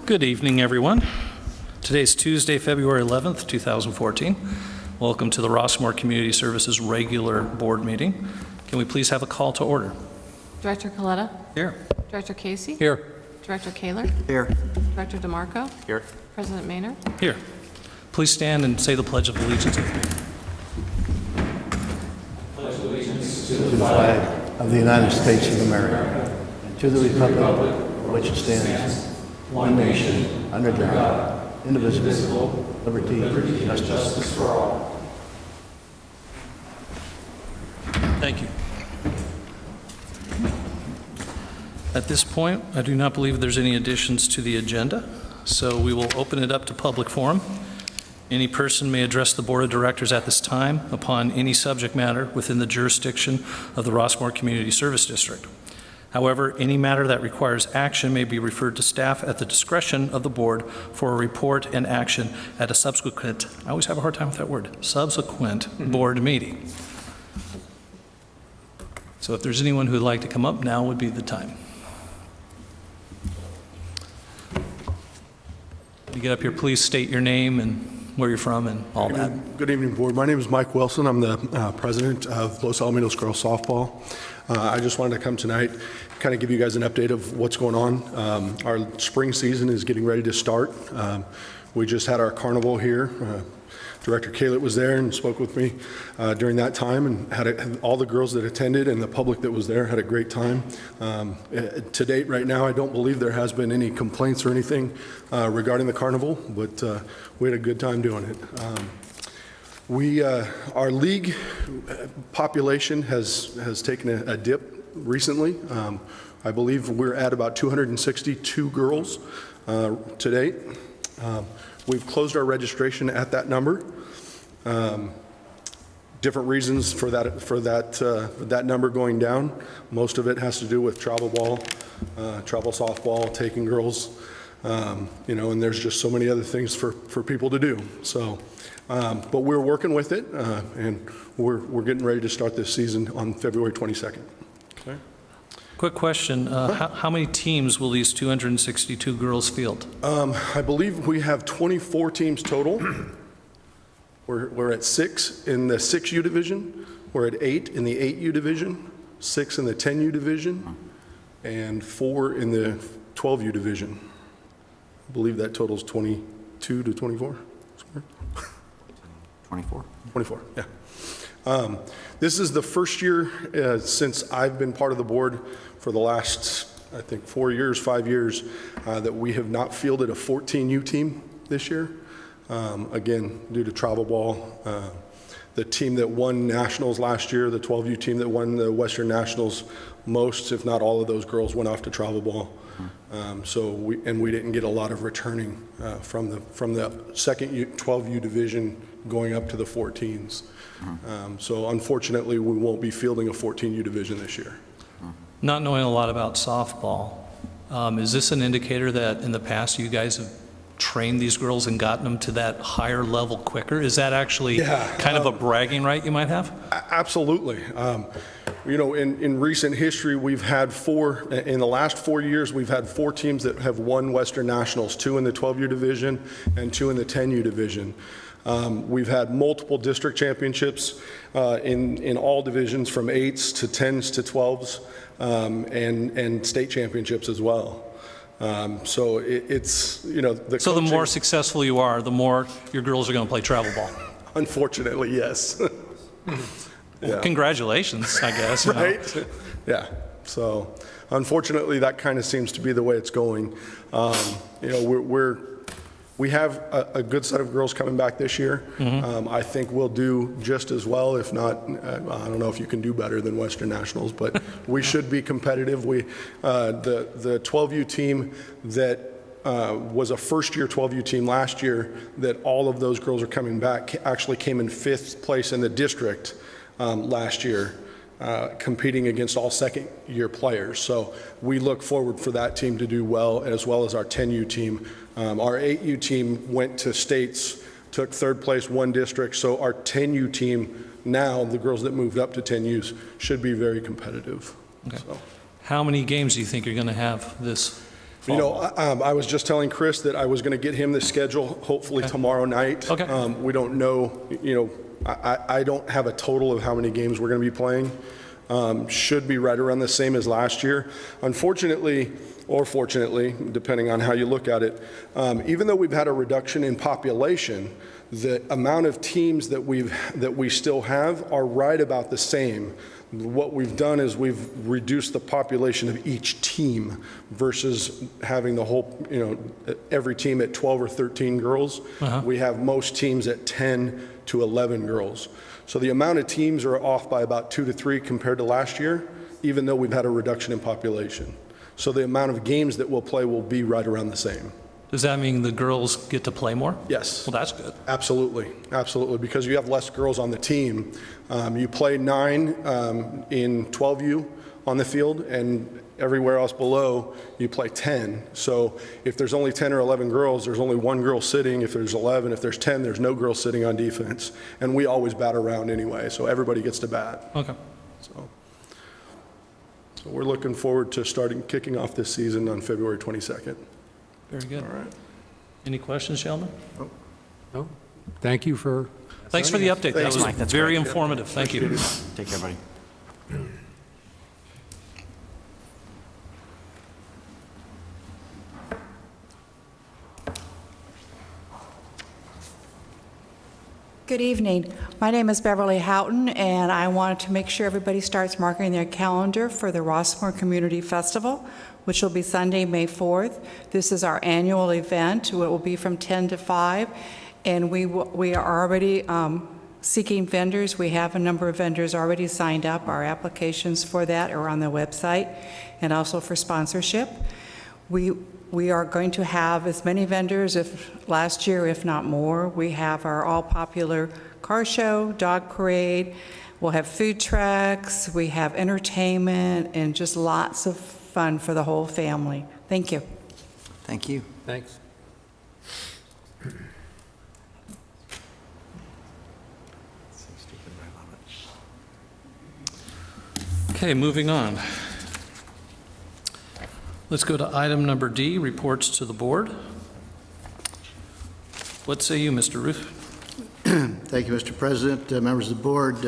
Good evening, everyone. Today's Tuesday, February 11th, 2014. Welcome to the Rossmoor Community Services regular board meeting. Can we please have a call to order? Director Coletta? Here. Director Casey? Here. Director Kaler? Here. Director DeMarco? Here. President Maynard? Here. Please stand and say the Pledge of Allegiance with me. To the flag of the United States of America, and to the republic for which it stands, one nation, under God, indivisible, liberty, and justice for all. Thank you. At this point, I do not believe there's any additions to the agenda, so we will open it up to public forum. Any person may address the Board of Directors at this time upon any subject matter within the jurisdiction of the Rossmoor Community Service District. However, any matter that requires action may be referred to staff at the discretion of the board for a report and action at a subsequent, I always have a hard time with that word, subsequent board meeting. So if there's anyone who would like to come up, now would be the time. You get up here, please state your name and where you're from and all that. Good evening, board. My name is Mike Wilson. I'm the president of Los Alamitos Girls Softball. I just wanted to come tonight, kind of give you guys an update of what's going on. Our spring season is getting ready to start. We just had our carnival here. Director Kaler was there and spoke with me during that time, and had all the girls that attended and the public that was there had a great time. To date, right now, I don't believe there has been any complaints or anything regarding the carnival, but we had a good time doing it. Our league population has taken a dip recently. I believe we're at about 262 girls to date. We've closed our registration at that number. Different reasons for that number going down. Most of it has to do with travel ball, travel softball, taking girls, and there's just so many other things for people to do. So, but we're working with it, and we're getting ready to start this season on February 22nd. Okay. Quick question, how many teams will these 262 girls field? I believe we have 24 teams total. We're at 6 in the 6U division. We're at 8 in the 8U division, 6 in the 10U division, and 4 in the 12U division. I believe that totals 22 to 24. 24. 24, yeah. This is the first year since I've been part of the board for the last, I think, 5 years, that we have not fielded a 14U team this year. Again, due to travel ball. The team that won nationals last year, the 12U team that won the Western Nationals, most, if not all of those girls went off to travel ball. So we didn't get a lot of returning from the second 12U division going up to the 14s. So unfortunately, we won't be fielding a 14U division this year. Not knowing a lot about softball, is this an indicator that in the past you guys have trained these girls and gotten them to that higher level quicker? Is that actually kind of a bragging right you might have? Absolutely. In recent history, we've had in the last 4 years, we've had 4 teams that have won Western Nationals, 2 in the 12U division and 2 in the 10U division. We've had multiple district championships in all divisions, from 8s to 10s to 12s, and state championships as well. So it's, the more successful you are, the more your girls are going to play travel ball. Unfortunately, yes. Well, congratulations, I guess. Right? Yeah. So unfortunately, that kind of seems to be the way it's going. We have a good set of girls coming back this year. I think we'll do just as well, if not, I don't know if you can do better than Western Nationals, but we should be competitive. The 12U team that was a first-year 12U team last year, that all of those girls are coming back, actually came in 5th place in the district last year, competing against all second-year players. So we look forward for that team to do well as our 10U team. Our 8U team went to states, took 3rd place, won district. So our 10U team now, the girls that moved up to 10Us, should be very competitive. Okay. So. How many games do you think you're going to have this fall? You know, I was just telling Chris that I was going to get him the schedule hopefully tomorrow night. Okay. We don't know, you know, I don't have a total of how many games we're going to be playing. Should be right around the same as last year. Unfortunately, or fortunately, depending on how you look at it, even though we've had a reduction in population, the amount of teams that we still have are right about the same. What we've done is we've reduced the population of each team versus having the whole, you know, every team at 12 or 13 girls. We have most teams at 10 to 11 girls. So the amount of teams are off by about 2 to 3 compared to last year, even though we've had a reduction in population. So the amount of games that we'll play will be right around the same. Does that mean the girls get to play more? Yes. Well, that's good. Absolutely, absolutely, because you have less girls on the team. You play 9 in 12U on the field, and everywhere else below, you play 10. So if there's only 10 or 11 girls, there's only 1 girl sitting. If there's 11, if there's 10, there's no girl sitting on defense. And we always bat around anyway, so everybody gets to bat. Okay. So we're looking forward to kicking off this season on February 22nd. Very good. All right. Any questions, gentlemen? No. Thank you for. Thanks for the update. That Thanks, was Mike. That's very great. informative. Thank you. Take care, buddy. Good evening. My name is Beverly Houghton, and I wanted to make sure everybody starts marking their calendar for the Rossmoor Community Festival, which will be Sunday, May 4th. This is our annual event. It will be from 10 to 5, and we are already seeking vendors. We have a number of vendors already signed up. Our applications for that are on the website, and also for sponsorship. We are going to have as many vendors if last year, if not more. We have our all-popular car show, dog parade. We'll have food trucks. We have entertainment and just lots of fun for the whole family. Thank you. Thank you. Thanks. Okay, moving on. Let's go to item number D, reports to the board. What say you, Mr. Ruth? Thank you, Mr. President, members of the board.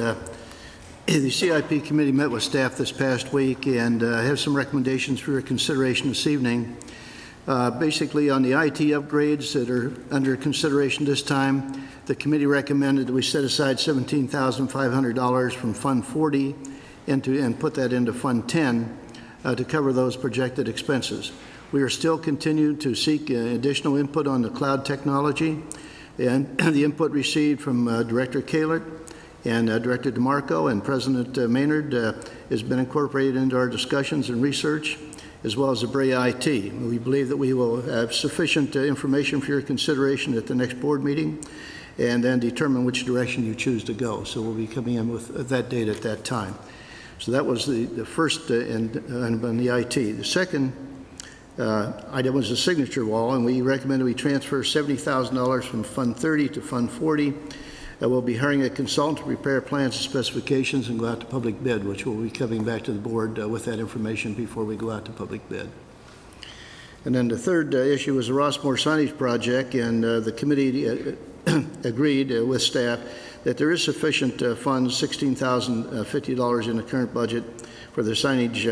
The CIP committee met with staff this past week and have some recommendations for your consideration this evening. Basically, on the IT upgrades that are under consideration this time, the committee recommended that we set aside $17,500 from Fund 40 and put that into Fund 10 to cover those projected expenses. We are still continuing to seek additional input on the cloud technology, and the input received from Director Kaler and Director DeMarco and President Maynard has been incorporated into our discussions and research, as well as the Bray IT. We believe that we will have sufficient information for your consideration at the next board meeting, and then determine which direction you choose to go. So we'll be coming in with that date at that time. So that was the first on the IT. The second item was the signature wall, and we recommended we transfer $70,000 from Fund 30 to Fund 40. We'll be hiring a consultant to prepare plans and specifications and go out to public bid, which we'll be coming back to the board with that information before we go out to public bid. And then the third issue was the Rossmoor signage project, and the committee agreed with staff that there is sufficient funds, $16,050 in the current budget for the signage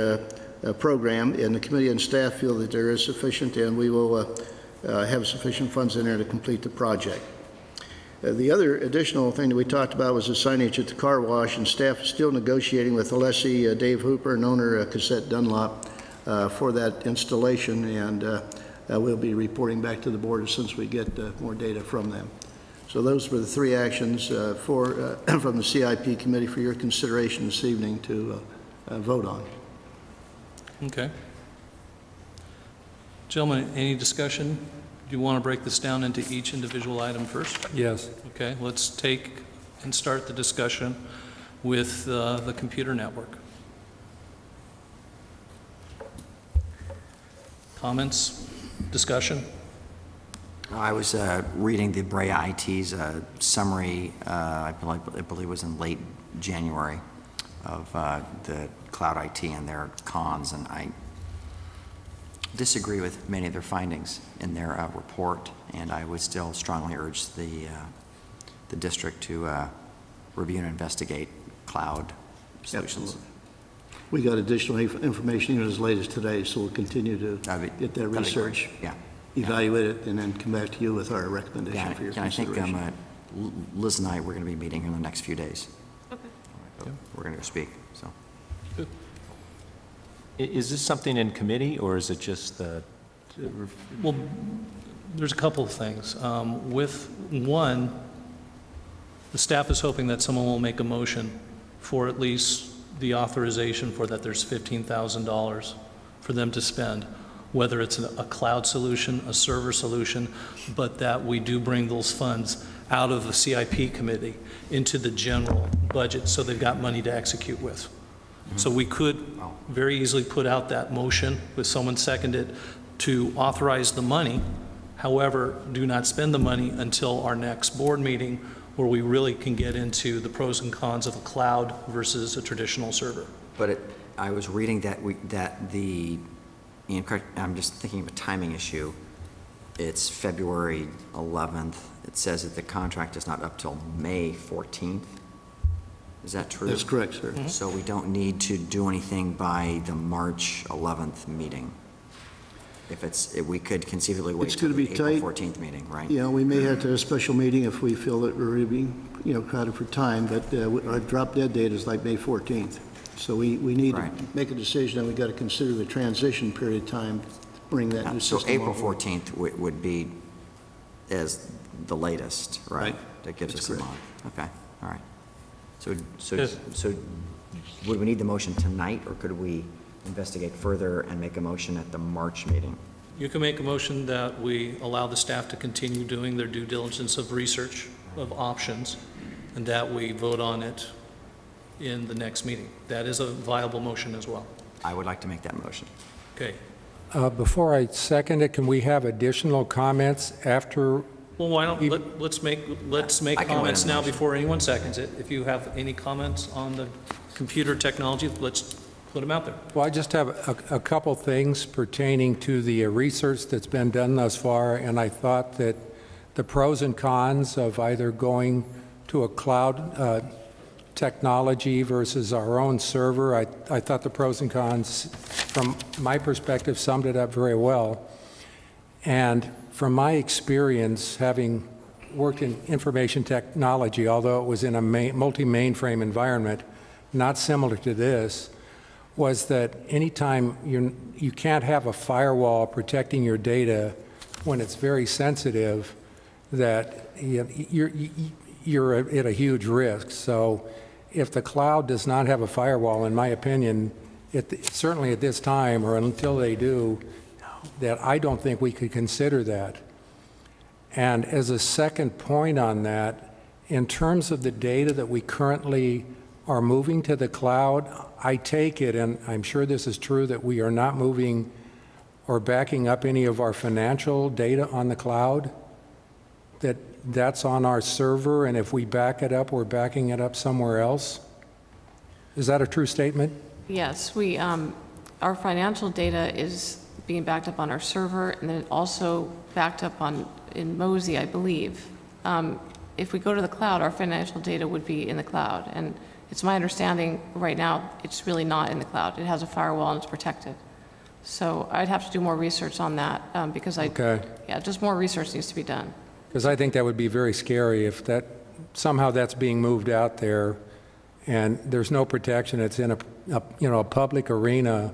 program, and the committee and staff feel that there is sufficient, and we will have sufficient funds in there to complete the project. The other additional thing that we talked about was the signage at the car wash, and staff is still negotiating with the lessee, Dave Hooper, and owner Cassette Dunlop for that installation, and we'll be reporting back to the board as soon as we get more data from them. So those were the three actions from the CIP committee for your consideration this evening to vote on. Okay. Gentlemen, any discussion? Do you want to break this down into each individual item first? Yes. Okay, let's take and start the discussion with the computer network. Comments? Discussion? I was reading the Bray IT's summary, I believe it was in late January, of the cloud IT and their cons, and I disagree with many of their findings in their report, and I would still strongly urge the district to review and investigate cloud solutions. Absolutely. We got additional information even as late as today, so we'll continue to That'd be- get that that'd be research, great. Yeah. evaluate it, and then come back to you with our recommendation Yeah, for your and I think consideration. Liz and I, we're going to be meeting in the next few days. Okay. We're going to speak, so. Is this something in committee, or is it just the, Well, there's a couple of things. With one, the staff is hoping that someone will make a motion for at least the authorization for that there's $15,000 for them to spend, whether it's a cloud solution, a server solution, but that we do bring those funds out of the CIP committee into the general budget so they've got money to execute with. So we could very easily put out that motion with someone seconded to authorize the money. However, do not spend the money until our next board meeting where we really can get into the pros and cons of a cloud versus a traditional server. But I was reading that I'm just thinking of a timing issue. It's February 11th. It says that the contract is not up till May 14th. Is that true? That's correct, sir. So we don't need to do anything by the March 11th meeting? If we could conceivably wait It's till gonna the be April tight. 14th meeting, right? Yeah, we may have to have a special meeting if we feel that we're really being, crowded for time, but our drop dead date is like May 14th. So we need to Right. make a decision, and we got to consider the transition period of time to bring that new So system April over. 14th would be as the latest, right? Right. That gives That's us a correct. month. Okay, all right. Yes. So would we need the motion tonight, or could we investigate further and make a motion at the March meeting? You can make a motion that we allow the staff to continue doing their due diligence of research of options, and that we vote on it in the next meeting. That is a viable motion as well. I would like to make that motion. Okay. before I second it, can we have additional comments after? Well, why don't, let's make I can wait comments on the now motion. before anyone seconds it. If you have any comments on the computer technology, let's put them out there. Well, I just have a couple things pertaining to the research that's been done thus far, and I thought that the pros and cons of either going to a cloud technology versus our own server, I thought the pros and cons, from my perspective, summed it up very well. And from my experience, having worked in information technology, although it was in a multi-mainframe environment, not similar to this, was that anytime you can't have a firewall protecting your data when it's very sensitive, that you're at a huge risk. So if the cloud does not have a firewall, in my opinion, certainly at this time or until they do, that I don't think we could consider that. And as a second point on that, in terms of the data that we currently are moving to the cloud, I take it, and I'm sure this is true, that we are not moving or backing up any of our financial data on the cloud, that's on our server, and if we back it up, we're backing it up somewhere else. Is that a true statement? Yes, our financial data is being backed up on our server, and then also backed up in Mosey, I believe. If we go to the cloud, our financial data would be in the cloud, and it's my understanding right now it's really not in the cloud. It has a firewall and it's protected. So I'd have to do more research on that because Okay. yeah, just more research needs to be done. Because I think that would be very scary if somehow that's being moved out there and there's no protection. It's in a public arena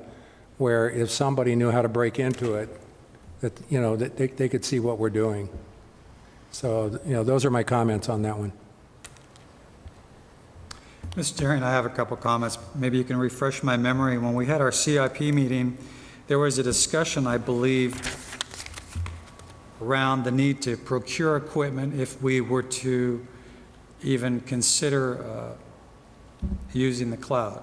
where if somebody knew how to break into it, that they could see what we're doing. So those are my comments on that one. Mr. Darian, I have a couple comments. Maybe you can refresh my memory. When we had our CIP meeting, there was a discussion, I believe, around the need to procure equipment if we were to even consider using the cloud.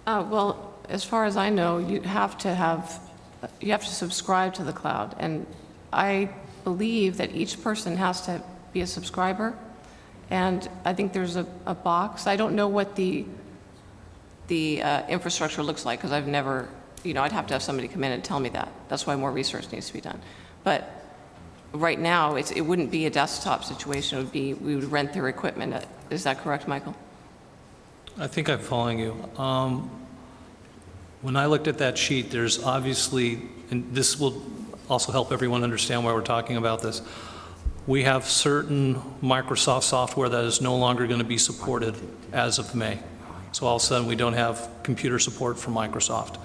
Well, as far as I know, you have to subscribe to the cloud, and I believe that each person has to be a subscriber, And I think there's a box. I don't know what the infrastructure looks like, because I've never, I'd have to have somebody come in and tell me that. That's why more research needs to be done. But right now, it wouldn't be a desktop situation. It would be, we would rent their equipment. Is that correct, Michael? I think I'm following you. When I looked at that sheet, there's obviously, and this will also help everyone understand why we're talking about this, we have certain Microsoft software that is no longer going to be supported as of May. So all of a sudden, we don't have computer support for Microsoft.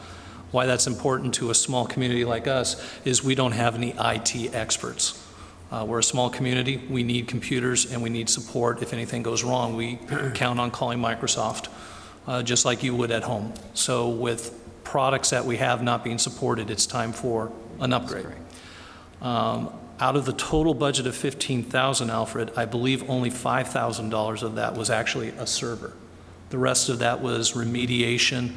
Why that's important to a small community like us is we don't have any IT experts. We're a small community. We need computers and we need support. If anything goes wrong, we count on calling Microsoft, just like you would at home. So with products that we have not being supported, it's time for an upgrade. Out of the total budget of $15,000, Alfred, I believe only $5,000 of that was actually a server. The rest of that was remediation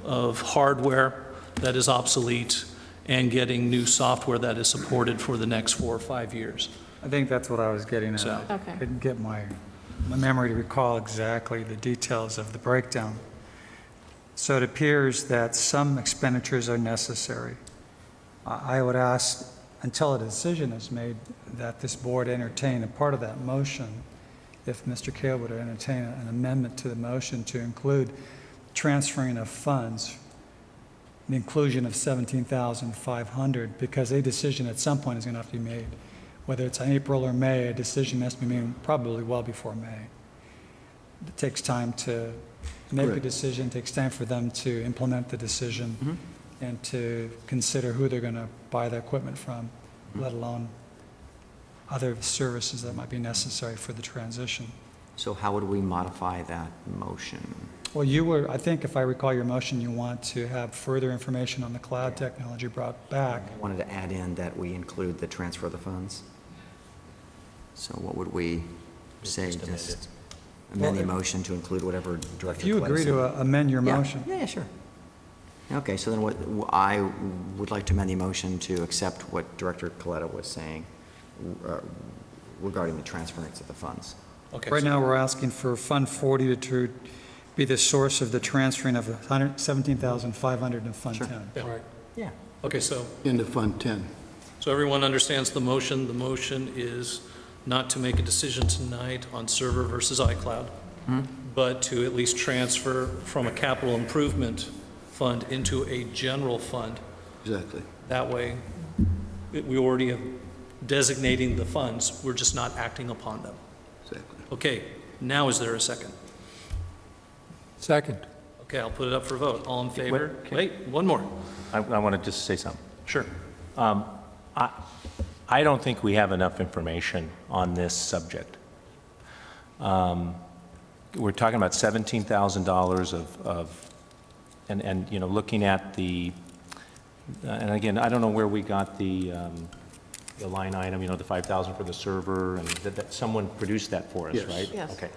of hardware that is obsolete and getting new software that is supported for the next 4 or 5 years. I think that's what I was getting at. So- Okay. I couldn't get my memory to recall exactly the details of the breakdown. So it appears that some expenditures are necessary. I would ask, until a decision is made, that this board entertain a part of that motion, if Mr. Kale would entertain an amendment to the motion to include transferring of funds, the inclusion of $17,500, because a decision at some point is going to have to be made. Whether it's in April or May, a decision has to be made probably well before May. It takes time to make a decision, it takes time for them to implement the decision and to consider who they're going to buy the equipment from, let alone other services that might be necessary for the transition. So how would we modify that motion? Well, you were, I think if I recall your motion, you want to have further information on the cloud technology brought back. I wanted to add in that we include the transfer of the funds. So what would we say? Just amend the motion to include whatever Director If you agree Coletta to said. amend your Yeah. motion. Yeah, sure. Okay, so then I would like to amend the motion to accept what Director Coletta was saying regarding the transference of the funds. Okay. Right now, we're asking for Fund 40 to be the source of the transferring of $17,500 in Fund Sure. 10. Yeah. Yeah. Okay, so Into Fund 10. everyone understands the motion. The motion is not to make a decision tonight on server versus iCloud, but to at least transfer from a capital improvement fund into a general fund. Exactly. That way, we already have designating the funds, we're just not acting upon them. Exactly. Okay, now is there a second? Second. Okay, I'll put it up for vote. All in favor? okay. Wait, one more. I want to just say something. Sure. I don't think we have enough information on this subject. We're talking about $17,000 of and looking at the, and again, I don't know where we got the line item, the 5,000 for the server, and that someone produced that for us, Yes. right? Yes. Okay.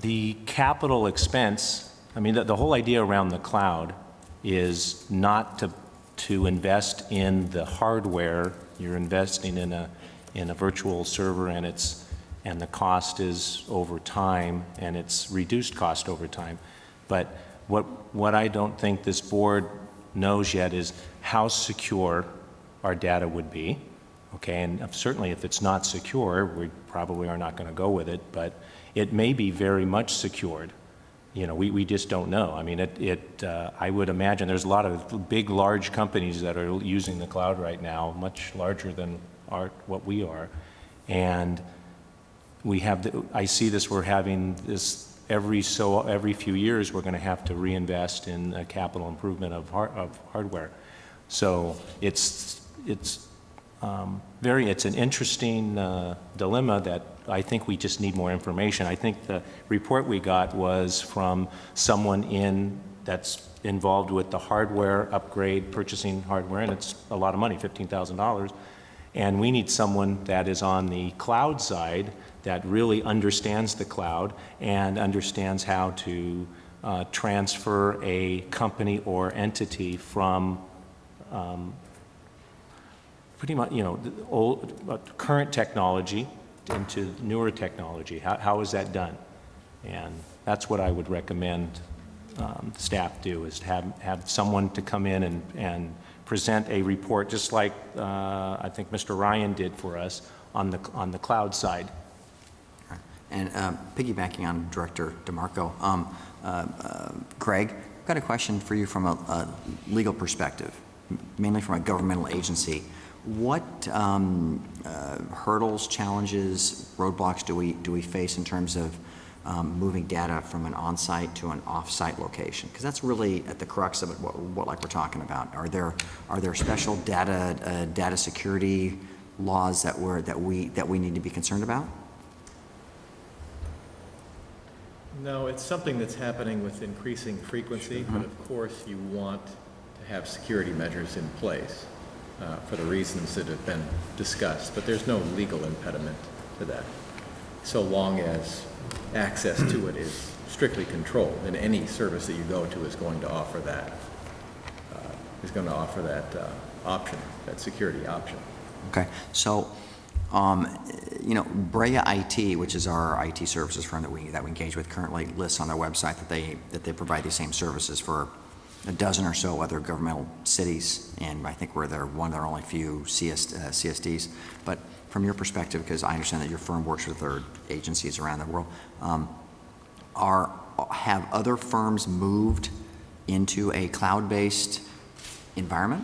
The capital expense, I mean, the whole idea around the cloud is not to invest in the hardware. You're investing in a virtual server, and the cost is over time, and it's reduced cost over time. But what I don't think this board knows yet is how secure our data would be. Okay, and certainly if it's not secure, we probably are not going to go with it, but it may be very much secured. We just don't know. I mean, I would imagine there's a lot of big, large companies that are using the cloud right now, much larger than what we are. And we have, I see this, we're having this every few years, we're going to have to reinvest in a capital improvement of hardware. So it's an interesting dilemma that I think we just need more information. I think the report we got was from someone that's involved with the hardware upgrade, purchasing hardware, and it's a lot of money, $15,000. And we need someone that is on the cloud side that really understands the cloud and understands how to transfer a company or entity from pretty much, the old, current technology into newer technology. How is that done? And that's what I would recommend staff do, is to have someone to come in and present a report, just like I think Mr. Ryan did for us on the cloud side. And piggybacking on Director DeMarco, Greg, I've got a question for you from a legal perspective, mainly from a governmental agency. What hurdles, challenges, roadblocks do we face in terms of moving data from an on-site to an off-site location? Because that's really at the crux of it, what like we're talking about. Are there special data security laws that we need to be concerned about? No, it's something that's happening with increasing frequency, but of course you want to have security measures in place for the reasons that have been discussed, but there's no legal impediment to that, so long as access to it is strictly controlled, and any service that you go to is going to offer that, option, that security option. Okay, so Brea IT, which is our IT services firm that we engage with currently, lists on their website that they provide these same services for a dozen or so other governmental cities, and I think we're one of their only few CSDs. But from your perspective, because I understand that your firm works with other agencies around the world, have other firms moved into a cloud-based environment?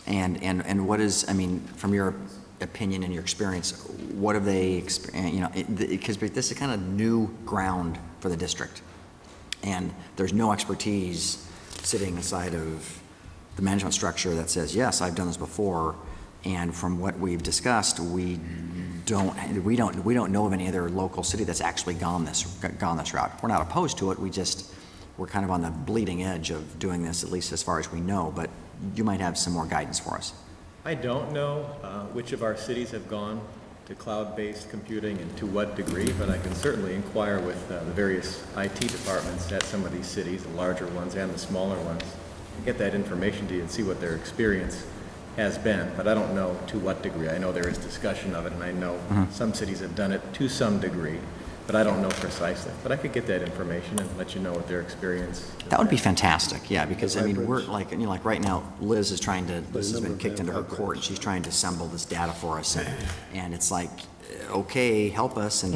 And what is, I mean, from your opinion and your experience, what have they, because this is kind of new ground for the district, and there's no expertise sitting aside of the management structure that says, yes, I've done this before, and from what we've discussed, we don't know of any other local city that's actually gone this route. We're not opposed to it. We're kind of on the bleeding edge of doing this, at least as far as we know. But you might have some more guidance for us. I don't know which of our cities have gone to cloud-based computing and to what degree, but I can certainly inquire with the various IT departments at some of these cities, the larger ones and the smaller ones, and get that information to you and see what their experience has been. But I don't know to what degree. I know there is discussion of it, and I know some cities have done it to some degree, but I don't know precisely. But I could get that information and let you know what their experience is. That would be fantastic, yeah, because I mean, we're like, like right now, Liz has been kicked into her court, and she's trying to assemble this data for us, and it's like, okay, help us, and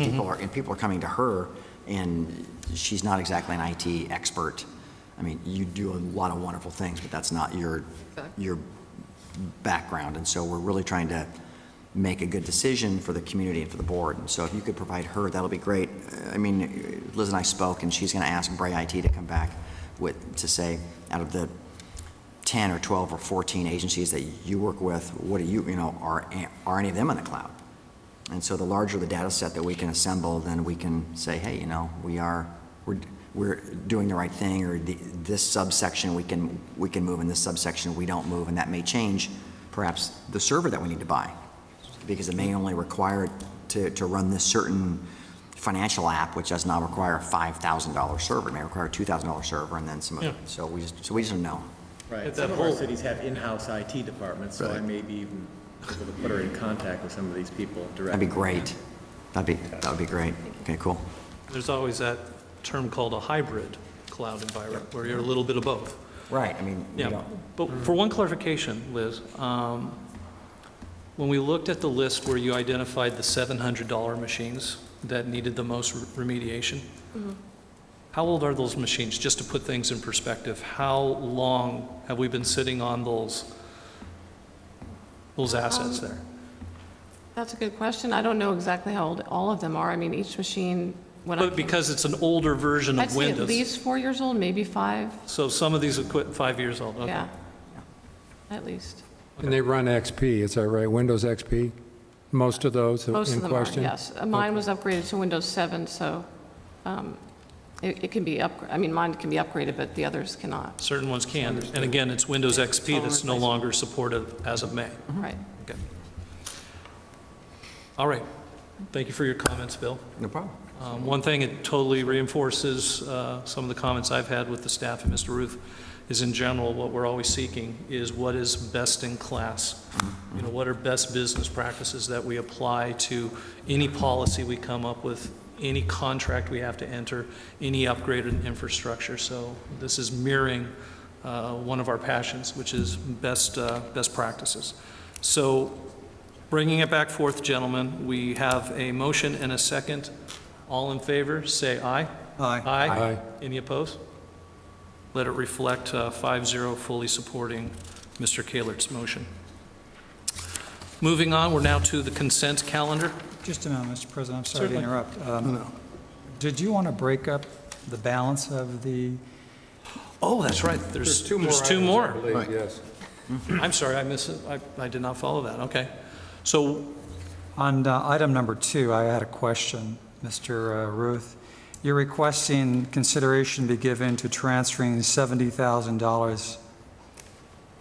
people are coming to her, and she's not exactly an IT expert. I mean, you do a lot of wonderful things, but that's not your background, and so we're really trying to make a good decision for the community and for the board. And so if you could provide her, that'll be great. I mean, Liz and I spoke, and she's going to ask Brea IT to come back to say, out of the 10 or 12 or 14 agencies that you work with, what do you, are any of them in the cloud? And so the larger the data set that we can assemble, then we can say, hey, we're doing the right thing, or this subsection we can move, and this subsection we don't move, and that may change perhaps the server that we need to buy, because it may only require to run this certain financial app, which does not require a $5,000 server. It may require a $2,000 server, and then some of it. So we just don't know. Right. Some of our cities have in-house IT departments, so I may be even able to put her in contact with some of these people directly. That'd be great. That would be great. Okay, cool. There's always that term called a hybrid cloud environment, where you're a little bit of both. Right. I mean, But for one clarification, Liz, when we looked at the list where you identified the $700 machines that needed the most remediation, how old are those machines? Just to put things in perspective, how long have we been sitting on those assets there? That's a good question. I don't know exactly how old all of them are. I mean, each machine, But because it's an older version I'd of say Windows. at least 4 years old, maybe 5. So some of these are 5 years old, okay. Yeah, at least. And they run XP, is that right? Windows XP? Most of those in Most of them are, question? yes. Mine was upgraded to Windows 7, so it can be upgraded. I mean, mine can be upgraded, but the others cannot. Certain ones can. And again, it's Windows XP that's no longer supported as of May. Right. Okay. All right. Thank you for your comments, Bill. no problem. One thing, it totally reinforces some of the comments I've had with the staff and Mr. Ruth, is in general, what we're always seeking is what is best in class. You know, what are best business practices that we apply to any policy we come up with, any contract we have to enter, any upgraded infrastructure. So this is mirroring one of our passions, which is best practices. So bringing it back forth, gentlemen, we have a motion and a second. All in favor, say aye. Aye. Aye. Any opposed? Let it reflect 5-0, fully supporting Mr. Kahlert's motion. Moving on, we're now to the consent calendar. Just a moment, Mr. President, I'm sorry to Certainly. interrupt. Did you want to break up the balance of the, Oh, that's right, there's two items, more. I believe, Right. yes. I'm sorry, I missed it. I did not follow that. Okay. So, on item number 2, I had a question, Mr. Ruth. You're requesting consideration be given to transferring $70,000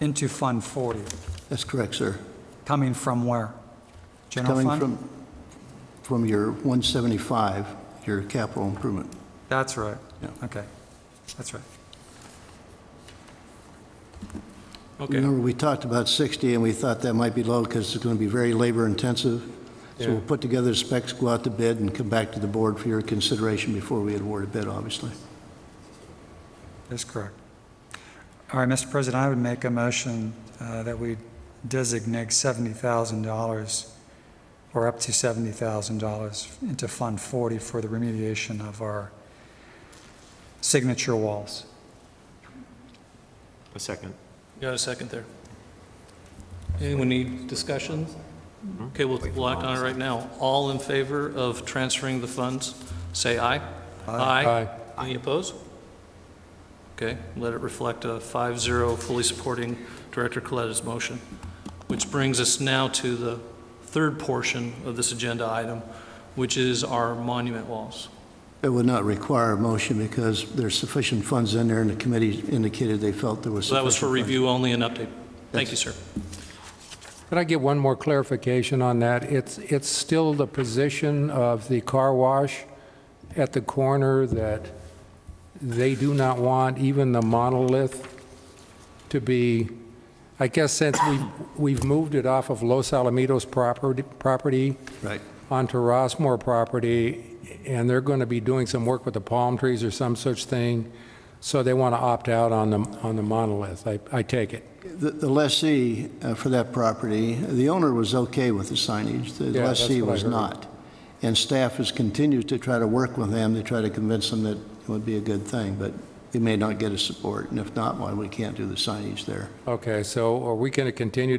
into Fund 40. That's correct, sir. Coming from where? General Coming fund? from your 175, your capital improvement. That's right. Yeah. Okay, that's right. okay. Remember, we talked about 60, and we thought that might be low because it's going to be very labor-intensive. So Yeah. we'll put together specs, go out to bid, and come back to the board for your consideration before we award a bid, obviously. That's correct. All right, Mr. President, I would make a motion that we designate $70,000 or up to $70,000 into Fund 40 for the remediation of our signature walls. A second. Got a second there. Anyone need discussion? Okay, we'll act on it right now. All in favor of transferring the funds, say aye. Aye. Any opposed? Okay, let it reflect a 5-0, fully supporting Director Coletta's motion, which brings us now to the third portion of this agenda item, which is our monument walls. It would not require a motion because there's sufficient funds in there, and the committee indicated they felt there was So that was for sufficient funds. review only and update. Thank you, sir. Could I get one more clarification on that? It's still the position of the car wash at the corner that they do not want even the monolith to be, I guess since we've moved it off of Los Alamitos property Right. onto Rossmoor property, and they're going to be doing some work with the palm trees or some such thing, so they want to opt out on the monolith, I take it. The lessee for that property, the owner was okay with the signage. The Yeah, that's lessee what I was heard. not. And staff has continued to try to work with them to try to convince them that it would be a good thing, but they may not get his support. And if not, why we can't do the signage there. Okay, so are we going to continue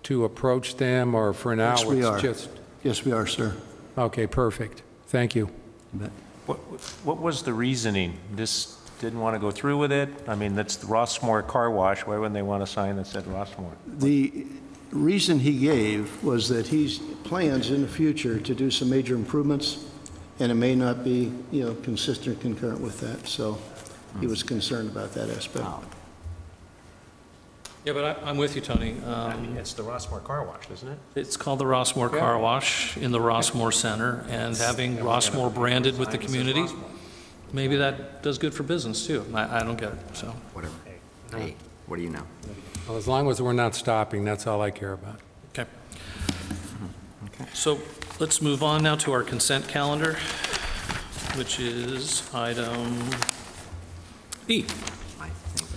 to approach them, or for now Yes, we are. it's just... Yes, we are, sir. Okay, perfect. Thank you. You bet. What was the reasoning? This didn't want to go through with it? I mean, that's the Rossmoor Car Wash. Why wouldn't they want a sign that said Rossmoor? The reason he gave was that he plans in the future to do some major improvements, and it may not be, consistent, concurrent with that. So he was concerned about that aspect. Wow. Yeah, but I'm with you, Tony. I mean, it's the Rossmoor Car Wash, isn't it? It's called the Rossmoor Car Wash in the Rossmoor Center, and having Rossmoor branded with the community, maybe that does good for business, too. I don't get it, so. Whatever. Hey, what do you know? Well, as long as we're not stopping, that's all I care about. Okay. Okay. So let's move on now to our consent calendar, which is item E. I think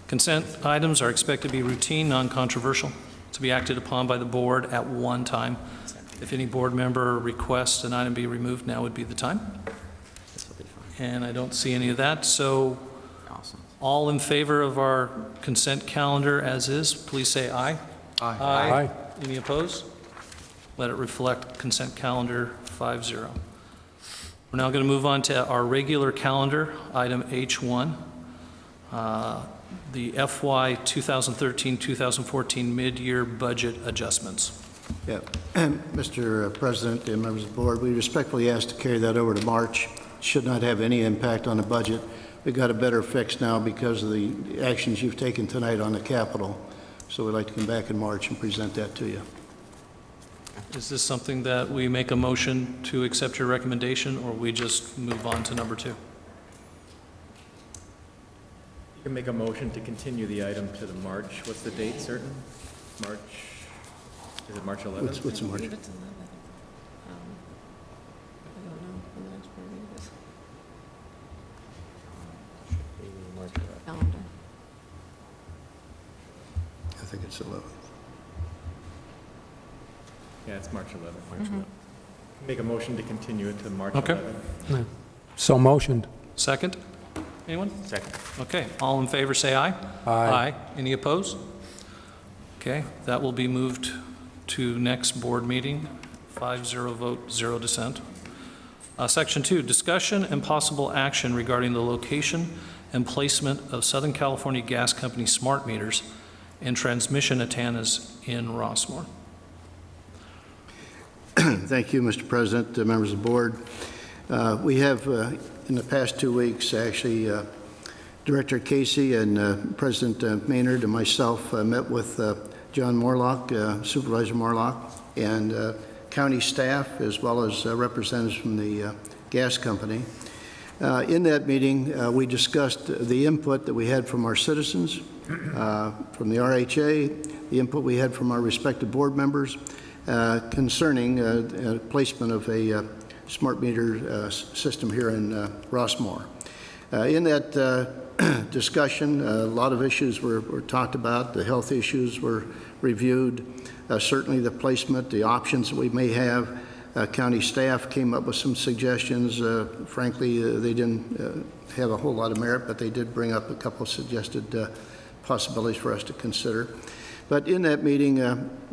Consent items are expected to be routine, non-controversial, to be acted upon by the board at one time. If any board member requests an item be removed, now would be the time. this will be fun. And I don't see any of that, so Awesome. all in favor of our consent calendar as is, please say aye. Aye. Any opposed? Let it reflect consent calendar 5-0. We're now going to move on to our regular calendar, item H1, the FY 2013-2014 mid-year budget adjustments. Yeah. Mr. President and members of the board, we respectfully ask to carry that over to March. Should not have any impact on the budget. We've got a better fix now because of the actions you've taken tonight on the capital. So we'd like to come back in March and present that to you. Is this something that we make a motion to accept your recommendation, or we just move on to number 2? You can make a motion to continue the item to the March, what's the date certain? March, is it March 11th? What's the March? I believe it's 11. I don't know when the next board meeting is. Calendar. I think it's 11th. Yeah, it's March 11th. Make a motion to continue it to March Okay. 11th. So motioned. Second? Anyone? Second. Okay, all in favor, say aye. Aye. Any opposed? Okay, that will be moved to next board meeting, 5-0 vote, 0 dissent. Section 2, discussion and possible action regarding the location and placement of Southern California Gas Company smart meters and transmission antennas in Rossmoor. Thank you, Mr. President, members of the board. We have, in the past 2 weeks, actually, Director Casey and President Maynard and myself met with John Morlock, Supervisor Morlock, and county staff, as well as representatives from the gas company. In that meeting, we discussed the input that we had from our citizens, from the RHA, the input we had from our respective board members, concerning placement of a smart meter system here in Rossmoor. In that discussion, a lot of issues were talked about. The health issues were reviewed. Certainly the placement, the options that we may have. County staff came up with some suggestions. Frankly, they didn't have a whole lot of merit, but they did bring up a couple of suggested possibilities for us to consider. But in that meeting,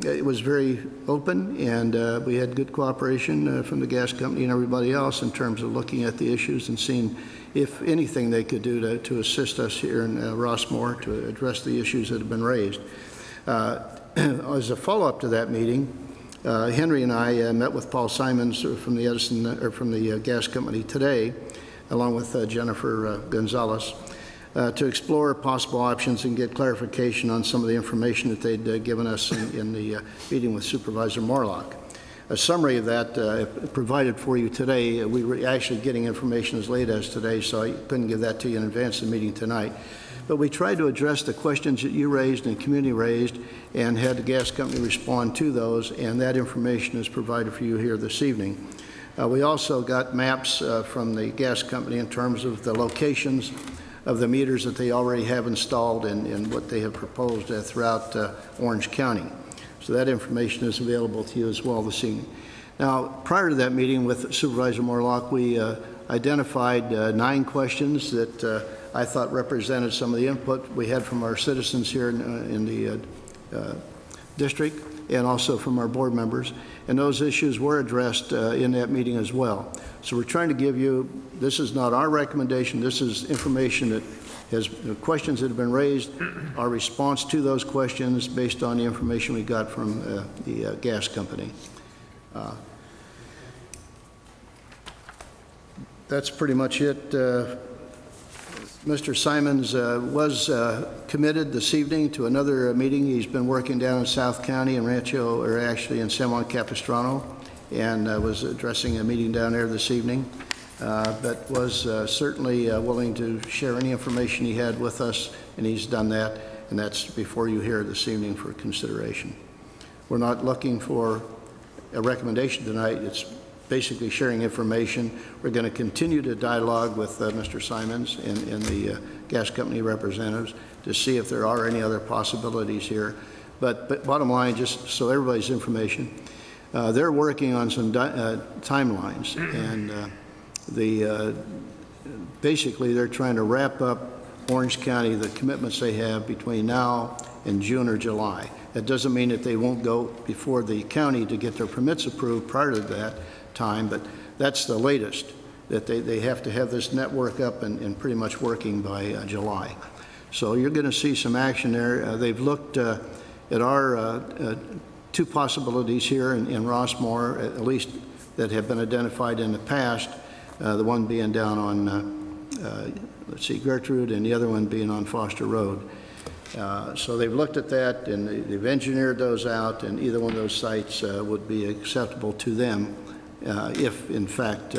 it was very open, and we had good cooperation from the gas company and everybody else in terms of looking at the issues and seeing if anything they could do to assist us here in Rossmoor to address the issues that have been raised. As a follow-up to that meeting, Henry and I met with Paul Simons from the Edison, or from the gas company today, along with Jennifer Gonzalez, to explore possible options and get clarification on some of the information that they'd given us in the meeting with Supervisor Morlock. A summary of that provided for you today. We were actually getting information as late as today, so I couldn't give that to you in advance of the meeting tonight. But we tried to address the questions that you raised and the community raised and had the gas company respond to those, and that information is provided for you here this evening. We also got maps from the gas company in terms of the locations of the meters that they already have installed and what they have proposed throughout Orange County. So that information is available to you as well this evening. Now, prior to that meeting with Supervisor Morlock, we identified 9 questions that I thought represented some of the input we had from our citizens here in the district and also from our board members. And those issues were addressed in that meeting as well. So we're trying to give you, this is not our recommendation, this is information that has questions that have been raised, our response to those questions based on the information we got from the gas company. That's pretty much it. Mr. Simons was committed this evening to another meeting. He's been working down in South County in Rancho, or actually in San Juan Capistrano, and was addressing a meeting down there this evening, but was certainly willing to share any information he had with us, and he's done that, and that's before you here this evening for consideration. We're not looking for a recommendation tonight. It's basically sharing information. We're going to continue to dialogue with Mr. Simons and the gas company representatives to see if there are any other possibilities here. But bottom line, just so everybody's information, they're working on some timelines, and basically they're trying to wrap up Orange County, the commitments they have between now and June or July. That doesn't mean that they won't go before the county to get their permits approved prior to that time, but that's the latest, that they have to have this network up and pretty much working by July. So you're going to see some action there. They've looked at our 2 possibilities here in Rossmoor, at least that have been identified in the past, the one being down on, let's see, Gertrude, and the other one being on Foster Road. So they've looked at that, and they've engineered those out, and either one of those sites would be acceptable to them if, in fact,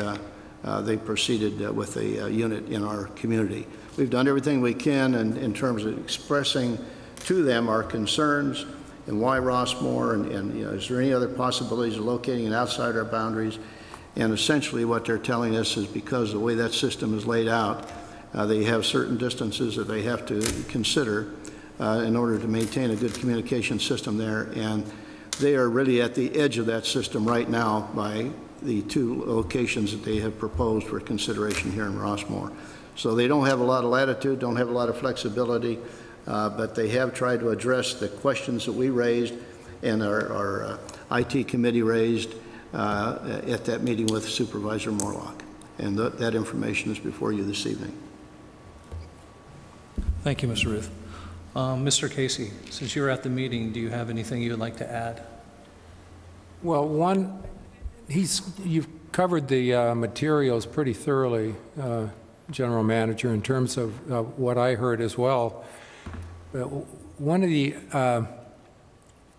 they proceeded with a unit in our community. We've done everything we can in terms of expressing to them our concerns and why Rossmoor, and you know, is there any other possibilities of locating it outside our boundaries? And essentially what they're telling us is because the way that system is laid out, they have certain distances that they have to consider in order to maintain a good communication system there. And they are really at the edge of that system right now by the 2 locations that they have proposed for consideration here in Rossmoor. So they don't have a lot of latitude, don't have a lot of flexibility, but they have tried to address the questions that we raised and our IT committee raised at that meeting with Supervisor Morlock. And that information is before you this evening. Thank you, Mr. Ruth. Mr. Casey, since you were at the meeting, do you have anything you would like to add? Well, one, you've covered the materials pretty thoroughly, General Manager, in terms of what I heard as well. One of the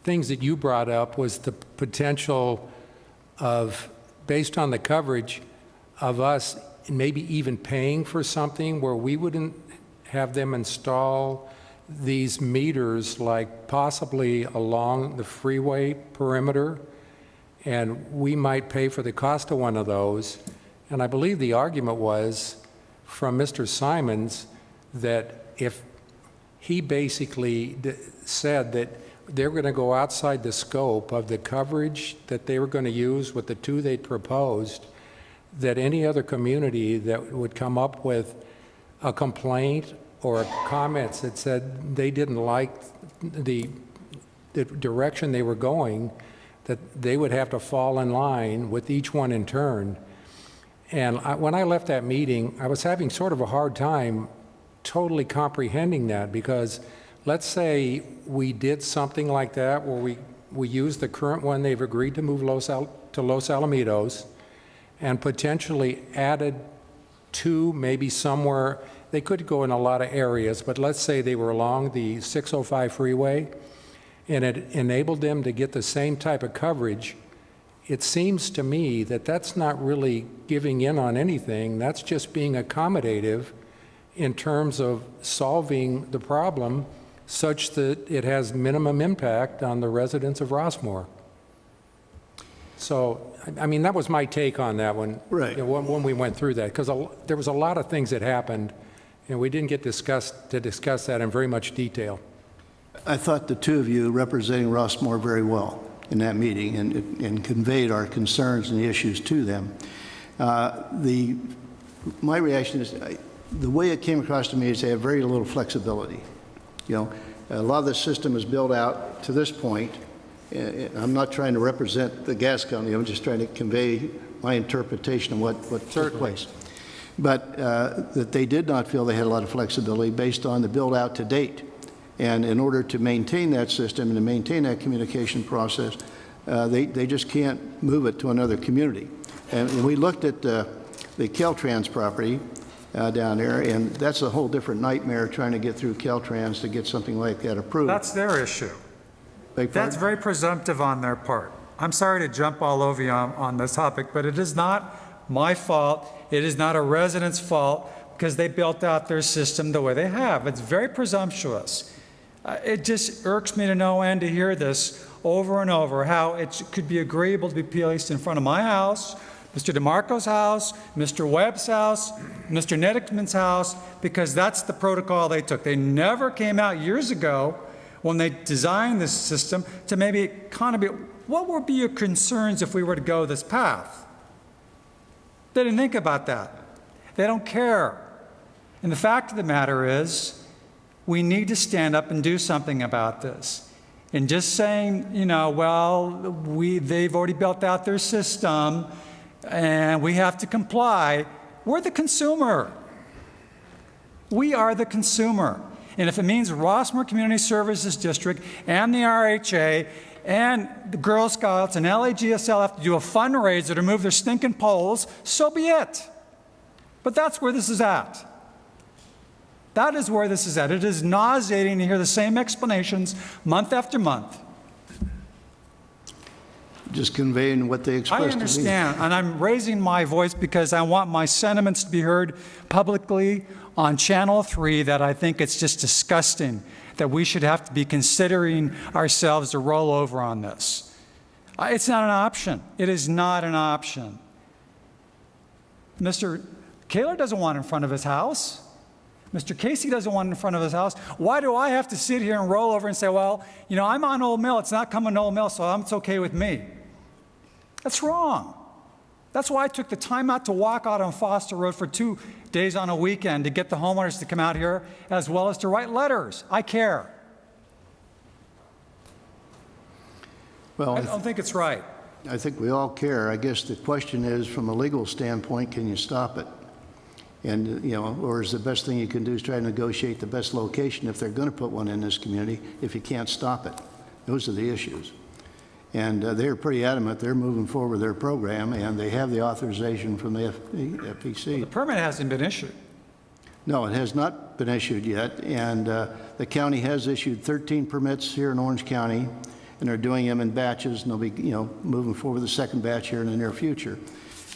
things that you brought up was the potential of, based on the coverage, of us maybe even paying for something where we wouldn't have them install these meters, like possibly along the freeway perimeter, and we might pay for the cost of one of those. And I believe the argument was from Mr. Simons that if he basically said that they're going to go outside the scope of the coverage that they were going to use with the 2 they'd proposed, that any other community that would come up with a complaint or comments that said they didn't like the direction they were going, that they would have to fall in line with each one in turn. And when I left that meeting, I was having sort of a hard time totally comprehending that, because let's say we did something like that where we used the current one they've agreed to move to Los Alamitos and potentially added 2 maybe somewhere. They could go in a lot of areas, but let's say they were along the 605 freeway and it enabled them to get the same type of coverage. It seems to me that that's not really giving in on anything. That's just being accommodative in terms of solving the problem such that it has minimum impact on the residents of Rossmoor. So, I mean, that was my take on that one, Right. you know, when we went through that, because there was a lot of things that happened, and we didn't get to discuss that in very much detail. I thought the 2 of you representing Rossmoor very well in that meeting and conveyed our concerns and the issues to them. My reaction is, the way it came across to me is they have very little flexibility. You know, a lot of the system is built out to this point. I'm not trying to represent the gas company. I'm just trying to convey my interpretation of what took place. But that they did not feel they had a lot of flexibility based on the build out to date. And in order to maintain that system and to maintain that communication process, they just can't move it to another community. And we looked at the Caltrans property down there, and that's a whole different nightmare trying to get through Caltrans to get something like that approved. That's their issue. Beg That's pardon? very presumptive on their part. I'm sorry to jump all over you on this topic, but it is not my fault. It is not a resident's fault because they built out their system the way they have. It's very presumptuous. It just irks me to no end to hear this over and over, how it could be agreeable to be placed in front of my house, Mr. DeMarco's house, Mr. Webb's house, Mr. Nettickman's house, because that's the protocol they took. They never came out years ago when they designed this system to maybe kind of be, what would be your concerns if we were to go this path? They didn't think about that. They don't care. And the fact of the matter is, we need to stand up and do something about this. And just saying, you know, well, they've already built out their system and we have to comply. We're the consumer. We are the consumer. And if it means Rossmoor Community Services District and the RHA and the Girl Scouts and LAGSL have to do a fundraiser to move their stinking poles, so be it. But that's where this is at. That is where this is at. It is nauseating to hear the same explanations month after month. just conveying what they expressed I to me. understand, and I'm raising my voice because I want my sentiments to be heard publicly on Channel 3, that I think it's just disgusting that we should have to be considering ourselves to roll over on this. It's not an option. It is not an option. Mr. Kaler doesn't want it in front of his house. Mr. Casey doesn't want it in front of his house. Why do I have to sit here and roll over and say, well, you know, I'm on Old Mill. It's not coming to Old Mill, so it's okay with me. That's wrong. That's why I took the time out to walk out on Foster Road for 2 days on a weekend to get the homeowners to come out here, as well as to write letters. I care. Well, I don't think it's right. I think we all care. I guess the question is, from a legal standpoint, can you stop it? And, you know, or is the best thing you can do is try to negotiate the best location if they're going to put one in this community, if you can't stop it? Those are the issues. And they're pretty adamant they're moving forward with their program, and they have the authorization from the FPC. The permit hasn't been issued. No, it has not been issued yet, and the county has issued 13 permits here in Orange County, and they're doing them in batches, and they'll be, you know, moving forward with the second batch here in the near future.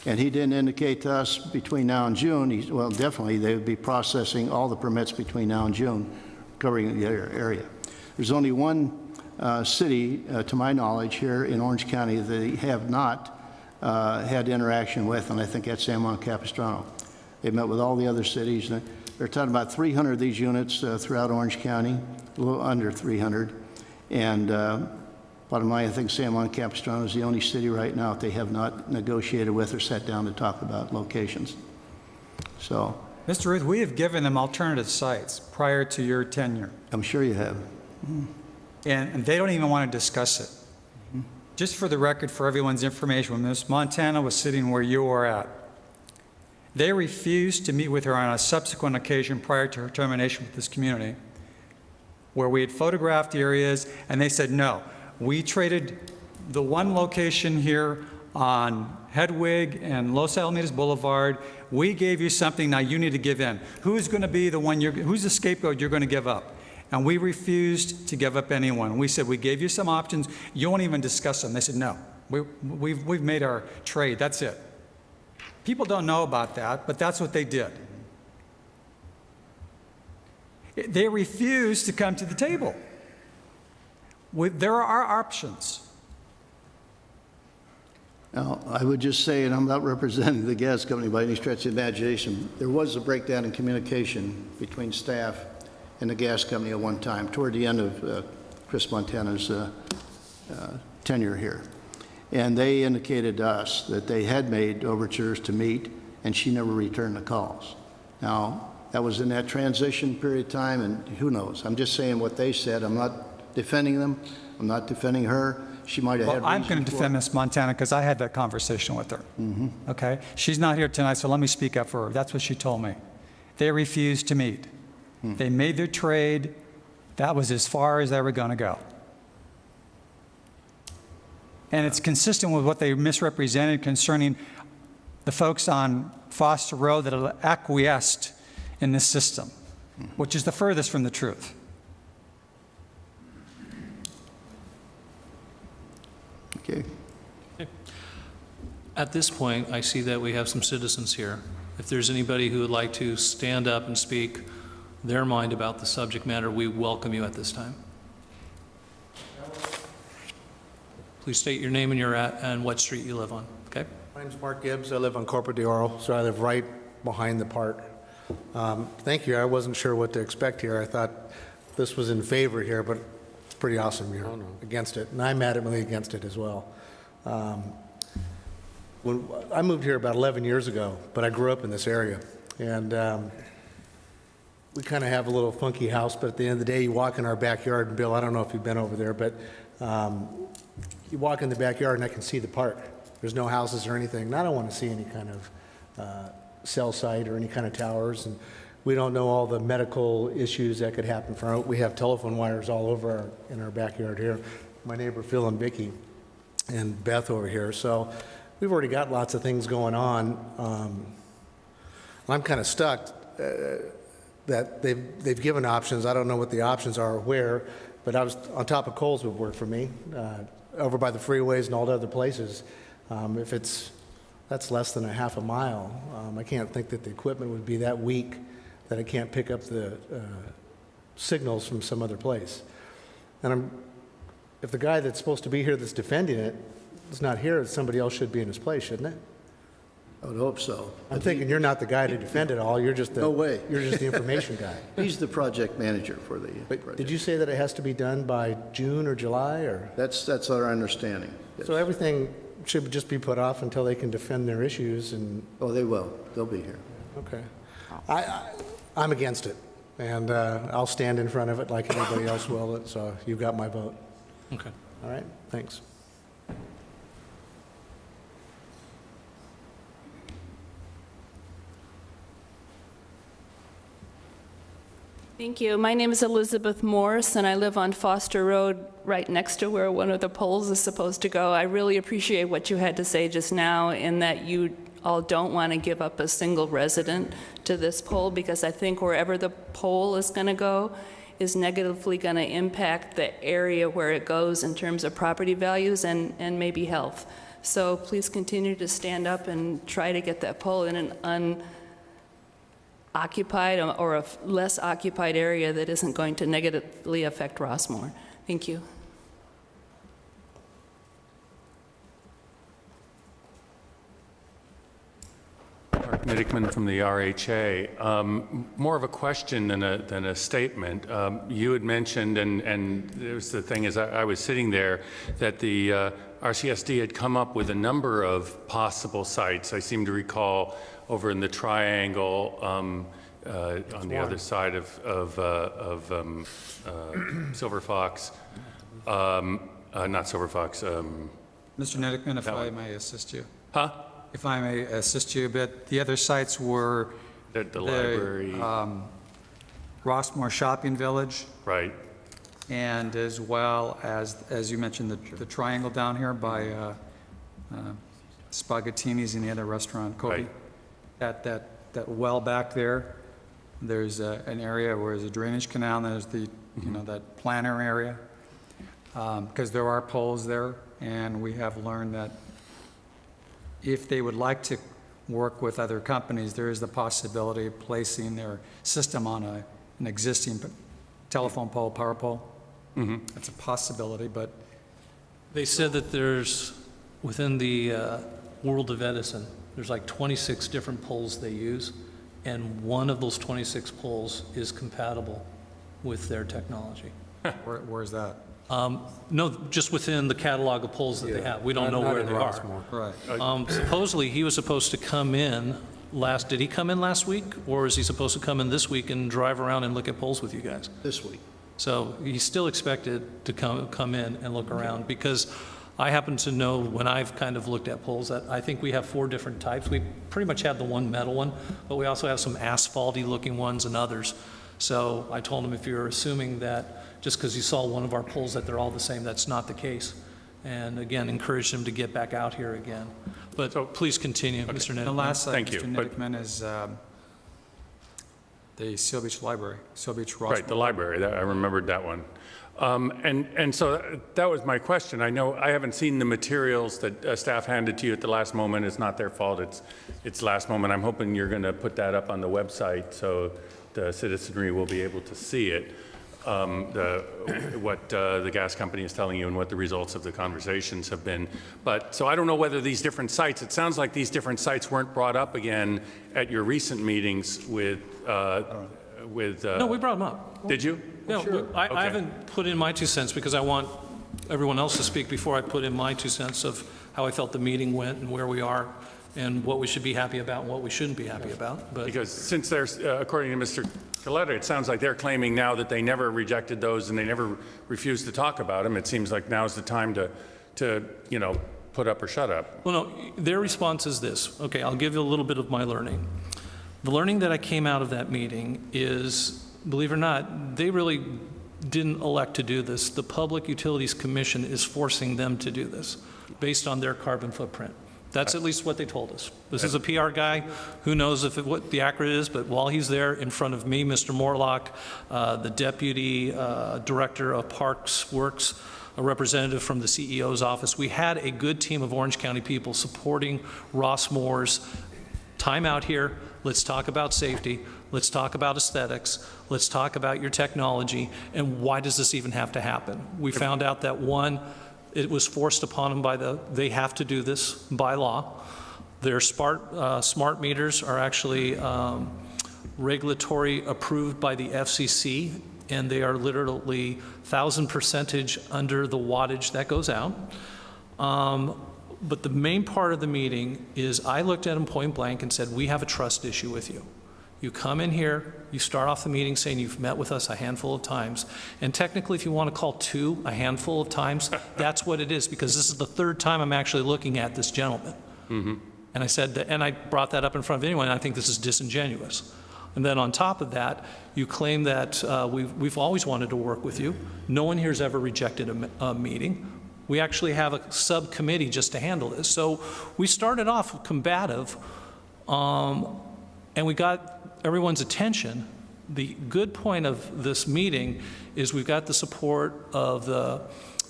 And he didn't indicate to us between now and June, well, definitely they would be processing all the permits between now and June, covering the area. There's only one city, to my knowledge, here in Orange County that they have not had interaction with, and I think that's San Juan Capistrano. They've met with all the other cities. And they're talking about 300 of these units throughout Orange County, a little under 300. And bottom line, I think San Juan Capistrano is the only city right now that they have not negotiated with or sat down to talk about locations. So, Mr. Ruth, we have given them alternative sites prior to your tenure, I'm sure you have. and they don't even want to discuss it. Just for the record, for everyone's information, when Ms. Montana was sitting where you were at, they refused to meet with her on a subsequent occasion prior to her termination with this community, where we had photographed areas, and they said, no, we traded the one location here on Hedwig and Los Alamitos Boulevard. We gave you something, now you need to give in. Who's going to be the one, who's the scapegoat you're going to give up? And we refused to give up anyone. We said, we gave you some options, you won't even discuss them. They said, no, we've made our trade, that's it. People don't know about that, but that's what they did. They refused to come to the table. There are options. Now, I would just say, and I'm not representing the gas company by any stretch of the imagination, there was a breakdown in communication between staff and the gas company at one time, toward the end of Chris Montana's tenure here. And they indicated to us that they had made overtures to meet, and she never returned the calls. Now, that was in that transition period of time, and who knows? I'm just saying what they said. I'm not defending them. I'm not defending her. She might have had Well, I'm going to reasons for defend it. Ms. Montana because I had that conversation with her. Okay? She's not here tonight, so let me speak up for her. That's what she told me. They refused to meet. They made their trade. That was as far as they were going to go. And it's consistent with what they misrepresented concerning the folks on Foster Road that acquiesced in this system, which is the furthest from the truth. Okay. At this point, I see that we have some citizens here. If there's anybody who would like to stand up and speak their mind about the subject matter, we welcome you at this time. Please state your name and what street you live on, okay? My name's Mark Gibbs. I live on Corporate de Oro, so I live right behind the park. Thank you. I wasn't sure what to expect here. I thought this was in favor here, but it's pretty awesome you're against it, and I'm adamantly against it as well. When I moved here about 11 years ago, but I grew up in this area, and we kind of have a little funky house, but at the end of the day, you walk in our backyard, and Bill, I don't know if you've been over there, but you walk in the backyard and I can see the park. There's no houses or anything, and I don't want to see any kind of cell site or any kind of towers, and we don't know all the medical issues that could happen from it. We have telephone wires all over in our backyard here. My neighbor Phil and Vicky and Beth over here, so we've already got lots of things going on. I'm kind of stuck that they've given options. I don't know what the options are or where, but I was on top of Coles would work for me. over by the freeways and all the other places, if that's less than a half a mile, I can't think that the equipment would be that weak that it can't pick up the signals from some other place. And if the guy that's supposed to be here that's defending it is not here, somebody else should be in his place, shouldn't it? I would hope so. I'm thinking you're not the guy to defend it all, you're just the... No way. You're just the information guy. He's the project manager for the But project. did you say that it has to be done by June or July, or? That's our understanding. Yes. So everything should just be put off until they can defend their issues and, Oh, they will. They'll be here. okay. I'm against it, and I'll stand in front of it like anybody else will, so you've got my vote. Okay. All right, thanks. Thank you. My name is Elizabeth Morris, and I live on Foster Road, right next to where one of the poles is supposed to go. I really appreciate what you had to say just now, in that you all don't want to give up a single resident to this pole, because I think wherever the pole is going to go is negatively going to impact the area where it goes in terms of property values and maybe health. So please continue to stand up and try to get that pole in an unoccupied or a less occupied area that isn't going to negatively affect Rossmoor. Thank you. Mark Middickman from the RHA. More of a question than a statement. You had mentioned, and there's the thing is, I was sitting there, that the RCSD had come up with a number of possible sites. I seem to recall over in the triangle on the other side of Silver Fox, not Silver Fox. Mr. Nedickman, if I may assist you. Huh? If I may assist you a bit, the other sites were The library. Rossmoor Shopping Village, Right. and as well as you mentioned, the triangle down here by Spaghettini's and the other restaurant, Kobe. Right. That well back there, there's an area where there's a drainage canal, and there's the, you know, that planter area, because there are poles there, and we have learned that if they would like to work with other companies, there is the possibility of placing their system on an existing telephone pole, power pole. Mm-hmm. That's a possibility, but They said that there's, within the world of Edison, there's like 26 different poles they use, and one of those 26 poles is compatible with their technology. where's that? No, just within the catalog of poles that they have. We don't know Not where in they are. Rossmoor. Right. Supposedly, he was supposed to come in did he come in last week? Or is he supposed to come in this week and drive around and look at poles with you guys? This week. So he's still expected to come in and look around, because I happen to know, when I've kind of looked at poles, that I think we have 4 different types. We pretty much have the one metal one, but we also have some asphalty looking ones and others. So I told him, if you're assuming that just because you saw one of our poles that they're all the same, that's not the case. And again, encouraged him to get back out here again. But please continue, Mr. Nedickman. The last site, Thank you, Mr. but- Nedickman, is the Seal Beach Library, Seal Beach Rossmoor. Right, the library, I remembered that one. And so that was my question. I know I haven't seen the materials that staff handed to you at the last moment. It's not their fault, it's last moment. I'm hoping you're going to put that up on the website so the citizenry will be able to see it, what the gas company is telling you and what the results of the conversations have been. But, so I don't know whether these different sites, it sounds like these different sites weren't brought up again at your recent meetings with No, we brought them up. Did you? Yeah, I Okay. haven't put in my 2 cents because I want everyone else to speak before I put in my 2 cents of how I felt the meeting went and where we are and what we should be happy about and what we shouldn't be happy about. But Because since there's, according to Mr. Coletta, it sounds like they're claiming now that they never rejected those and they never refused to talk about them. It seems like now's the time to you know, put up or shut up. Well, no, their response is this. Okay, I'll give you a little bit of my learning. The learning that I came out of that meeting is, believe it or not, they really didn't elect to do this. The Public Utilities Commission is forcing them to do this based on their carbon footprint. That's at least what they told us. This is a PR guy. Who knows what the accurate is, but while he's there in front of me, Mr. Morlock, the Deputy Director of Parks Works, a representative from the CEO's office. We had a good team of Orange County people supporting Rossmoor's time out here. Let's talk about safety. Let's talk about aesthetics. Let's talk about your technology. And why does this even have to happen? We found out that, one, it was forced upon them they have to do this by law. Their smart meters are actually regulatory approved by the FCC, and they are literally 1,000% under the wattage that goes out. But the main part of the meeting is I looked at them point blank and said, we have a trust issue with you. You come in here, you start off the meeting saying you've met with us a handful of times. And technically, if you want to call 2 a handful of times, that's what it is, because this is the 3rd time I'm actually looking at this gentleman. Mm-hmm. And I said that, and I brought that up in front of anyone, and I think this is disingenuous. And then on top of that, you claim that we've always wanted to work with you. No one here has ever rejected a meeting. We actually have a subcommittee just to handle this. So we started off combative, and we got everyone's attention. The good point of this meeting is we've got the support of the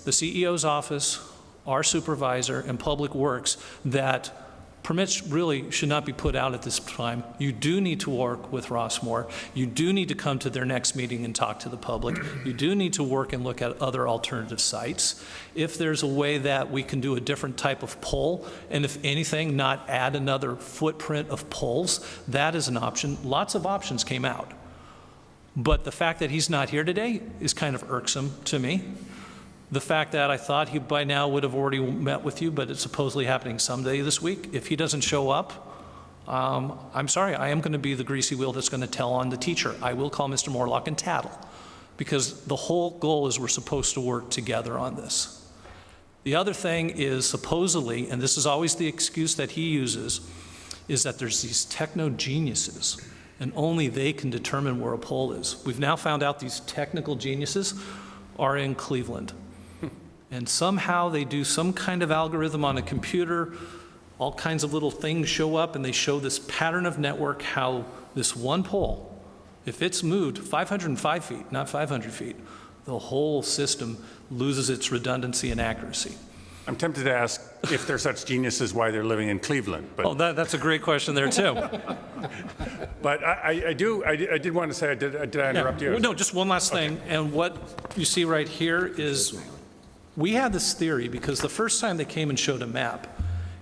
CEO's office, our supervisor, and Public Works that permits really should not be put out at this time. You do need to work with Rossmoor. You do need to come to their next meeting and talk to the public. You do need to work and look at other alternative sites. If there's a way that we can do a different type of pole, and if anything, not add another footprint of poles, that is an option. Lots of options came out. But the fact that he's not here today is kind of irksome to me. The fact that I thought he by now would have already met with you, but it's supposedly happening someday this week. If he doesn't show up, I'm sorry, I am going to be the greasy wheel that's going to tell on the teacher. I will call Mr. Morlock and tattle, because the whole goal is we're supposed to work together on this. The other thing is supposedly, and this is always the excuse that he uses, is that there's these techno geniuses, and only they can determine where a pole is. We've now found out these technical geniuses are in Cleveland. And somehow they do some kind of algorithm on a computer, all kinds of little things show up, and they show this pattern of network, how this one pole, if it's moved 505 feet, not 500 feet, the whole system loses its redundancy and accuracy. I'm tempted to ask if they're such geniuses why they're living in Cleveland. But oh, that's a great question there, too. But I did want to say, did I interrupt you? No, just one last thing. Okay. And what you see right here is we had this theory because the first time they came and showed a map,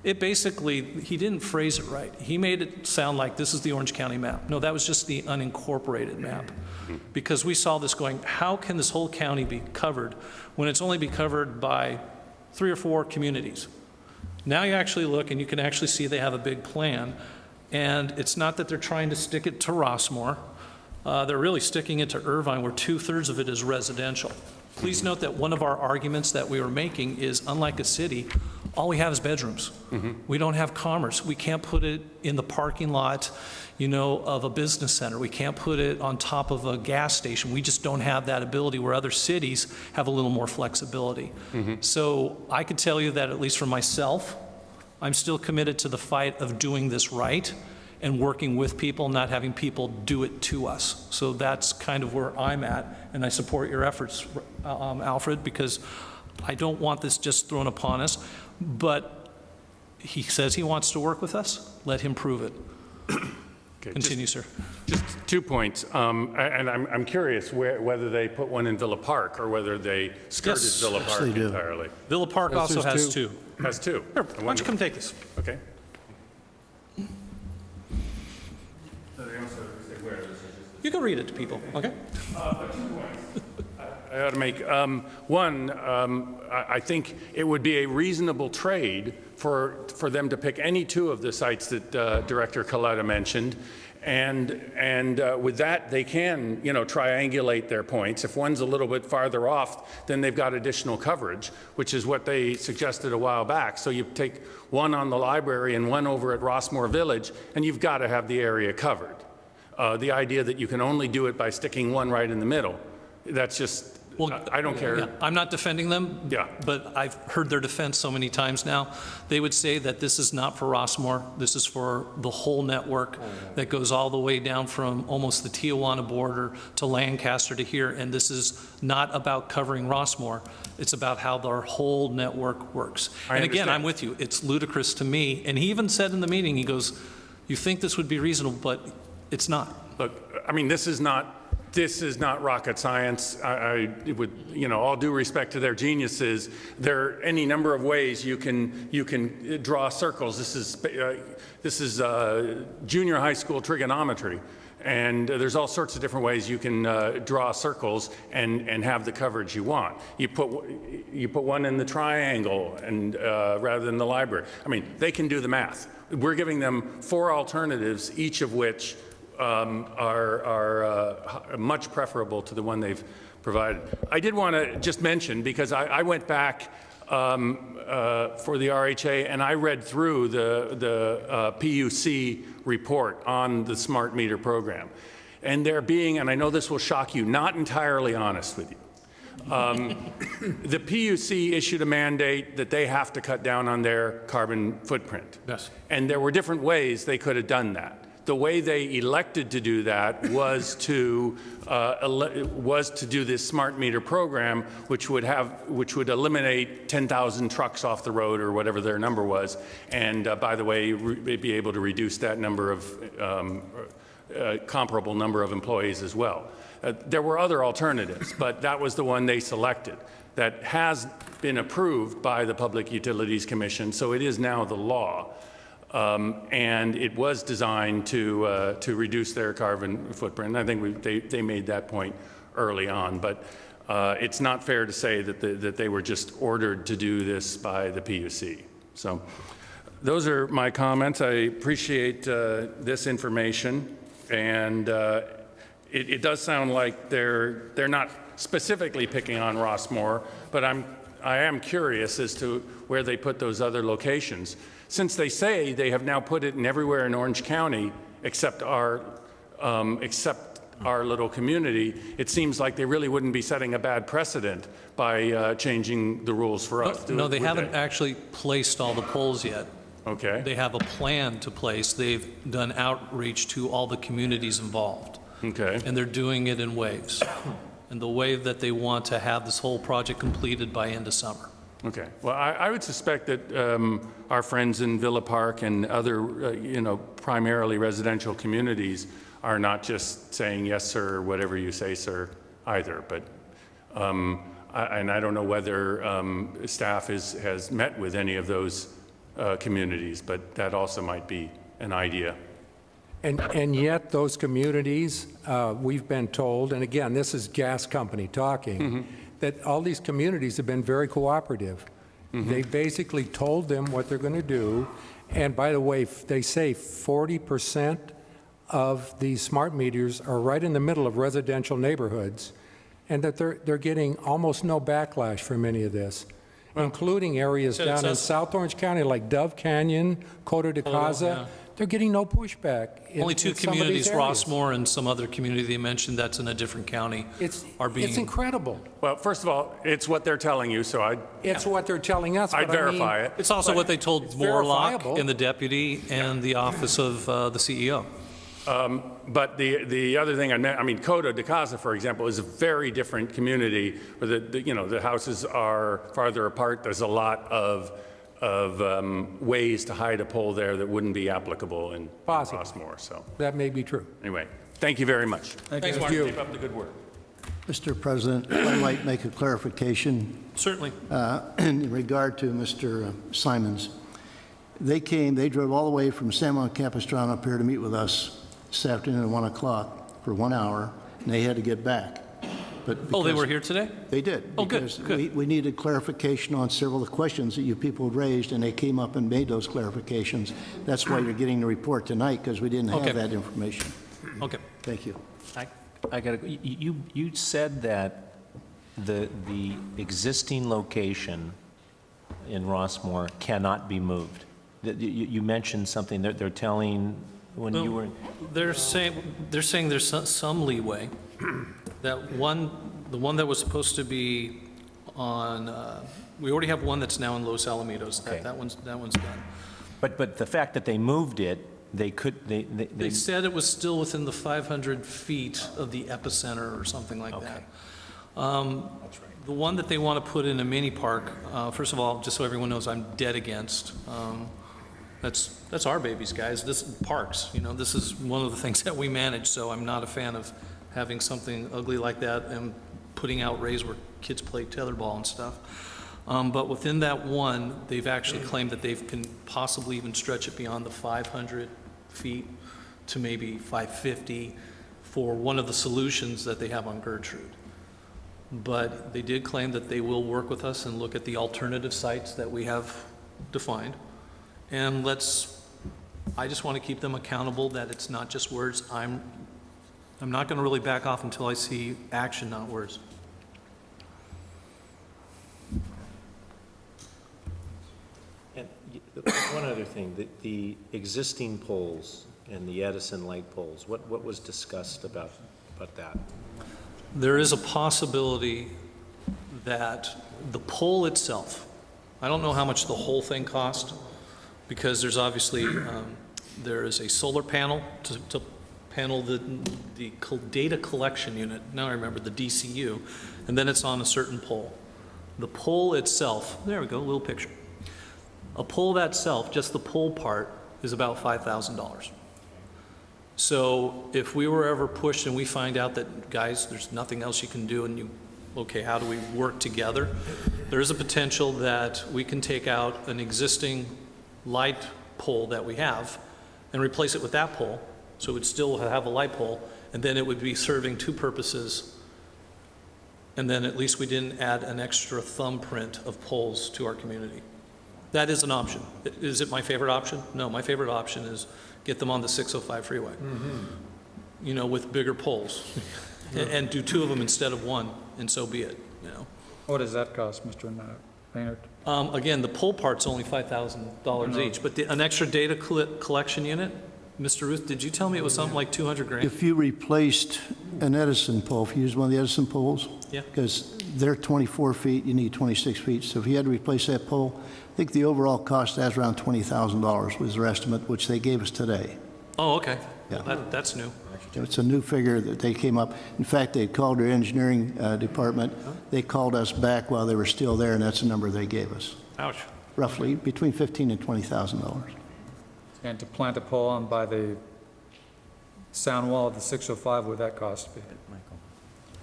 it basically, he didn't phrase it right. He made it sound like this is the Orange County map. No, that was just the unincorporated map. Because we saw this going, how can this whole county be covered when it's only be covered by 3 or 4 communities? Now you actually look and you can actually see they have a big plan. And it's not that they're trying to stick it to Rossmoor. They're really sticking it to Irvine, where 2/3 of it is residential. Please note that one of our arguments that we were making is, unlike a city, all we have is bedrooms. We don't have commerce. We can't put it in the parking lot, of a business center. We can't put it on top of a gas station. We just don't have that ability, where other cities have a little more flexibility. So I could tell you that, at least for myself, I'm still committed to the fight of doing this right and working with people, not having people do it to us. So that's kind of where I'm at, and I support your efforts, Alfred, because I don't want this just thrown upon us. But he says he wants to work with us. Let him prove it. Okay, continue, sir. Just 2 points, and I'm curious whether they put one in Villa Park or whether they skirted Villa Park entirely. Villa Park also has 2. Has 2. Here, why don't you come take this? Okay. You can read it to people, okay? 2 points I ought to make. One, I think it would be a reasonable trade for them to pick any 2 of the sites that Director Coletta mentioned, and with that they can, triangulate their points. If one's a little bit farther off, then they've got additional coverage, which is what they suggested a while back. So you take one on the library and one over at Rossmoor Village, and you've got to have the area covered. The idea that you can only do it by sticking one right in the middle, that's just Well, I don't care. yeah, I'm not defending them. Yeah. But I've heard their defense so many times now. They would say that this is not for Rossmoor. This is for the whole network that goes all the way down from almost the Tijuana border to Lancaster to here. And this is not about covering Rossmoor. It's about how our whole network works. And again, understand. I'm with you. It's ludicrous to me. And he even said in the meeting, he goes, you think this would be reasonable, but it's not. Look, I mean, this is not rocket science. It would, you know, all due respect to their geniuses, there are any number of ways you can draw circles. This is junior high school trigonometry, and there's all sorts of different ways you can draw circles and have the coverage you want. You put one in the triangle and rather than the library. I mean, they can do the math. We're giving them 4 alternatives, each of which are much preferable to the one they've provided. I did want to just mention, because I went back for the RHA and I read through the PUC report on the smart meter program. And they're being, and I know this will shock you, not entirely honest with you. The PUC issued a mandate that they have to cut down on their carbon footprint. Yes. And there were different ways they could have done that. The way they elected to do that was to do this smart meter program, which would eliminate 10,000 trucks off the road or whatever their number was, and by the way, be able to reduce that number of comparable number of employees as well. There were other alternatives, but that was the one they selected. That has been approved by the Public Utilities Commission, so it is now the law. And it was designed to reduce their carbon footprint. I think they made that point early on, but it's not fair to say that they were just ordered to do this by the PUC. So those are my comments. I appreciate this information, and it does sound like they're not specifically picking on Rossmoor, but I am curious as to where they put those other locations. Since they say they have now put it in everywhere in Orange County except our little community, it seems like they really wouldn't be setting a bad precedent by changing the rules for us. No, they haven't actually placed all the poles yet. Okay. They have a plan to place. They've done outreach to all the communities involved. Okay. And they're doing it in waves. And the wave that they want to have this whole project completed by end of summer. Okay. Well, I would suspect that our friends in Villa Park and other, primarily residential communities are not just saying yes, sir, or whatever you say, sir, either. But, and I don't know whether staff has met with any of those communities, but that also might be an idea. And yet those communities, we've been told, and again, this is gas company talking, that all these communities have been very cooperative. They basically told them what they're going to do. And by the way, they say 40% of these smart meters are right in the middle of residential neighborhoods, and that they're getting almost no backlash from any of this, including areas down in South Orange County like Dove Canyon, Coto de Caza. Yeah. They're getting no pushback. Only 2 in some of these communities, areas. Rossmoor and some other community they mentioned that's in a different county, It's being... incredible. Well, first of all, it's what they're telling you, so It's what they're telling us. I'd but I verify mean, it. It's also what they told it's Morlock verifiable. and the deputy and the office of the CEO. But the other thing I mean, Coto de Caza, for example, is a very different community where the houses are farther apart. There's a lot of ways to hide a pole there that wouldn't be applicable in Rossmoor. So That may be true. anyway, thank you very much. Thanks, Mark. you. Keep up the good work. Mr. President, I might make a clarification Certainly. in regard to Mr. Simons. They drove all the way from San Juan Capistrano up here to meet with us this afternoon at 1 o'clock for 1 hour, and they had to get back. But Oh, they because- were here today? They did. Oh, good, because good. We needed clarification on several of the questions that you people had raised, and they came up and made those clarifications. That's why you're getting the report tonight, because we didn't Okay. have that information. Okay. Thank you. I got to, you said that the existing location in Rossmoor cannot be moved. You mentioned something, they're telling, when you were... They're saying there's some leeway that the the one that was supposed to be on, we already have one that's now in Los Alamitos. Okay. That one's done. But the fact that they moved it, They said it was still within the 500 feet of the epicenter or something like that. That's right. The one that they want to put in a mini park, first of all, just so everyone knows, I'm dead against. That's our babies, guys. This parks, this is one of the things that we manage, so I'm not a fan of having something ugly like that and putting out rays where kids play tetherball and stuff. But within that one, they've actually claimed that they can possibly even stretch it beyond the 500 feet to maybe 550 for one of the solutions that they have on Gertrude. But they did claim that they will work with us and look at the alternative sites that we have defined. And I just want to keep them accountable that it's not just words. I'm not going to really back off until I see action, not words. And one other thing, the existing poles and the Edison light poles, what was discussed about that? There is a possibility that the pole itself, I don't know how much the whole thing cost, because there's obviously, there is a solar panel to panel the data collection unit, now I remember, the DCU, and then it's on a certain pole. The pole itself, there we go, little picture. A pole that itself, just the pole part, is about $5,000. So if we were ever pushed and we find out that, guys, there's nothing else you can do, and okay, how do we work together? There is a potential that we can take out an existing light pole that we have and replace it with that pole, so it would still have a light pole, and then it would be serving two purposes, and then at least we didn't add an extra thumbprint of poles to our community. That is an option. Is it my favorite option? No, my favorite option is get them on the 605 freeway, with bigger poles, and do two of them instead of one, and so be it, What does that cost, Mr. Maynard? Again, the pole part's only $5,000 each, but an extra data collection unit, Mr. Ruth, did you tell me it was something like 200 grand? If you replaced an Edison pole, if you used one of the Edison poles, Yeah. because they're 24 feet, you need 26 feet. So if you had to replace that pole, I think the overall cost that's around $20,000 was their estimate, which they gave us today. Oh, okay. Yeah. Well, that's new. It's a new figure that they came up. In fact, they called their engineering department. They called us back while they were still there, and that's the number they gave us. Ouch. Roughly between $15,000 and $20,000. And to plant a pole on by the sound wall of the 605, what would that cost be?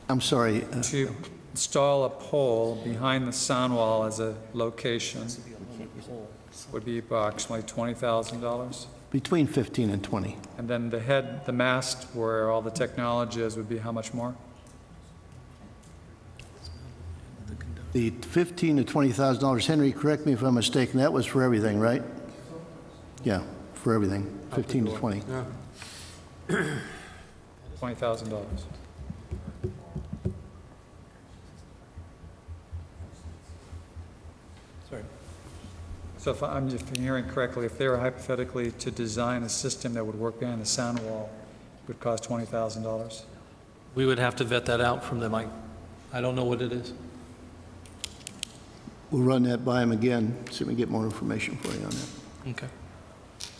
I'm sorry. To install a pole behind the sound wall as a location would be approximately $20,000. Between 15 and 20. And then the mast where all the technology is would be how much more? The $15,000 to $20,000, Henry, correct me if I'm mistaken, that was for everything, right? Yeah, for everything, 15 to 20. $20,000. Sorry. So if I'm just hearing correctly, if they were hypothetically to design a system that would work behind the sound wall, it would cost $20,000? We would have to vet that out from them. I don't know what it is. We'll run that by them again, see if we can get more information for you on that. Okay.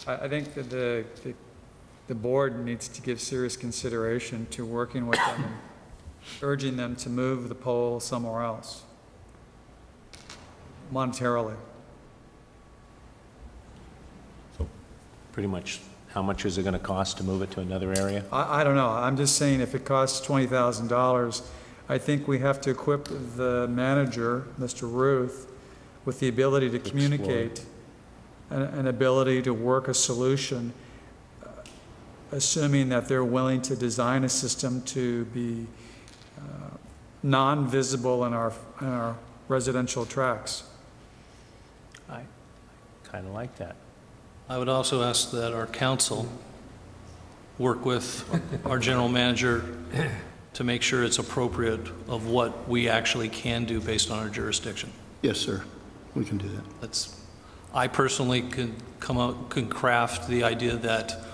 I think that the board needs to give serious consideration to working with them and urging them to move the pole somewhere else, monetarily. So pretty much, how much is it going to cost to move it to another area? I don't know. I'm just saying if it costs $20,000, I think we have to equip the manager, Mr. Ruth, with the ability to communicate, an ability to work a solution, assuming that they're willing to design a system to be non-visible in our residential tracts. I kind of like that. I would also ask that our council work with our general manager to make sure it's appropriate of what we actually can do based on our jurisdiction. Yes, sir, we can do that. I personally can craft the idea that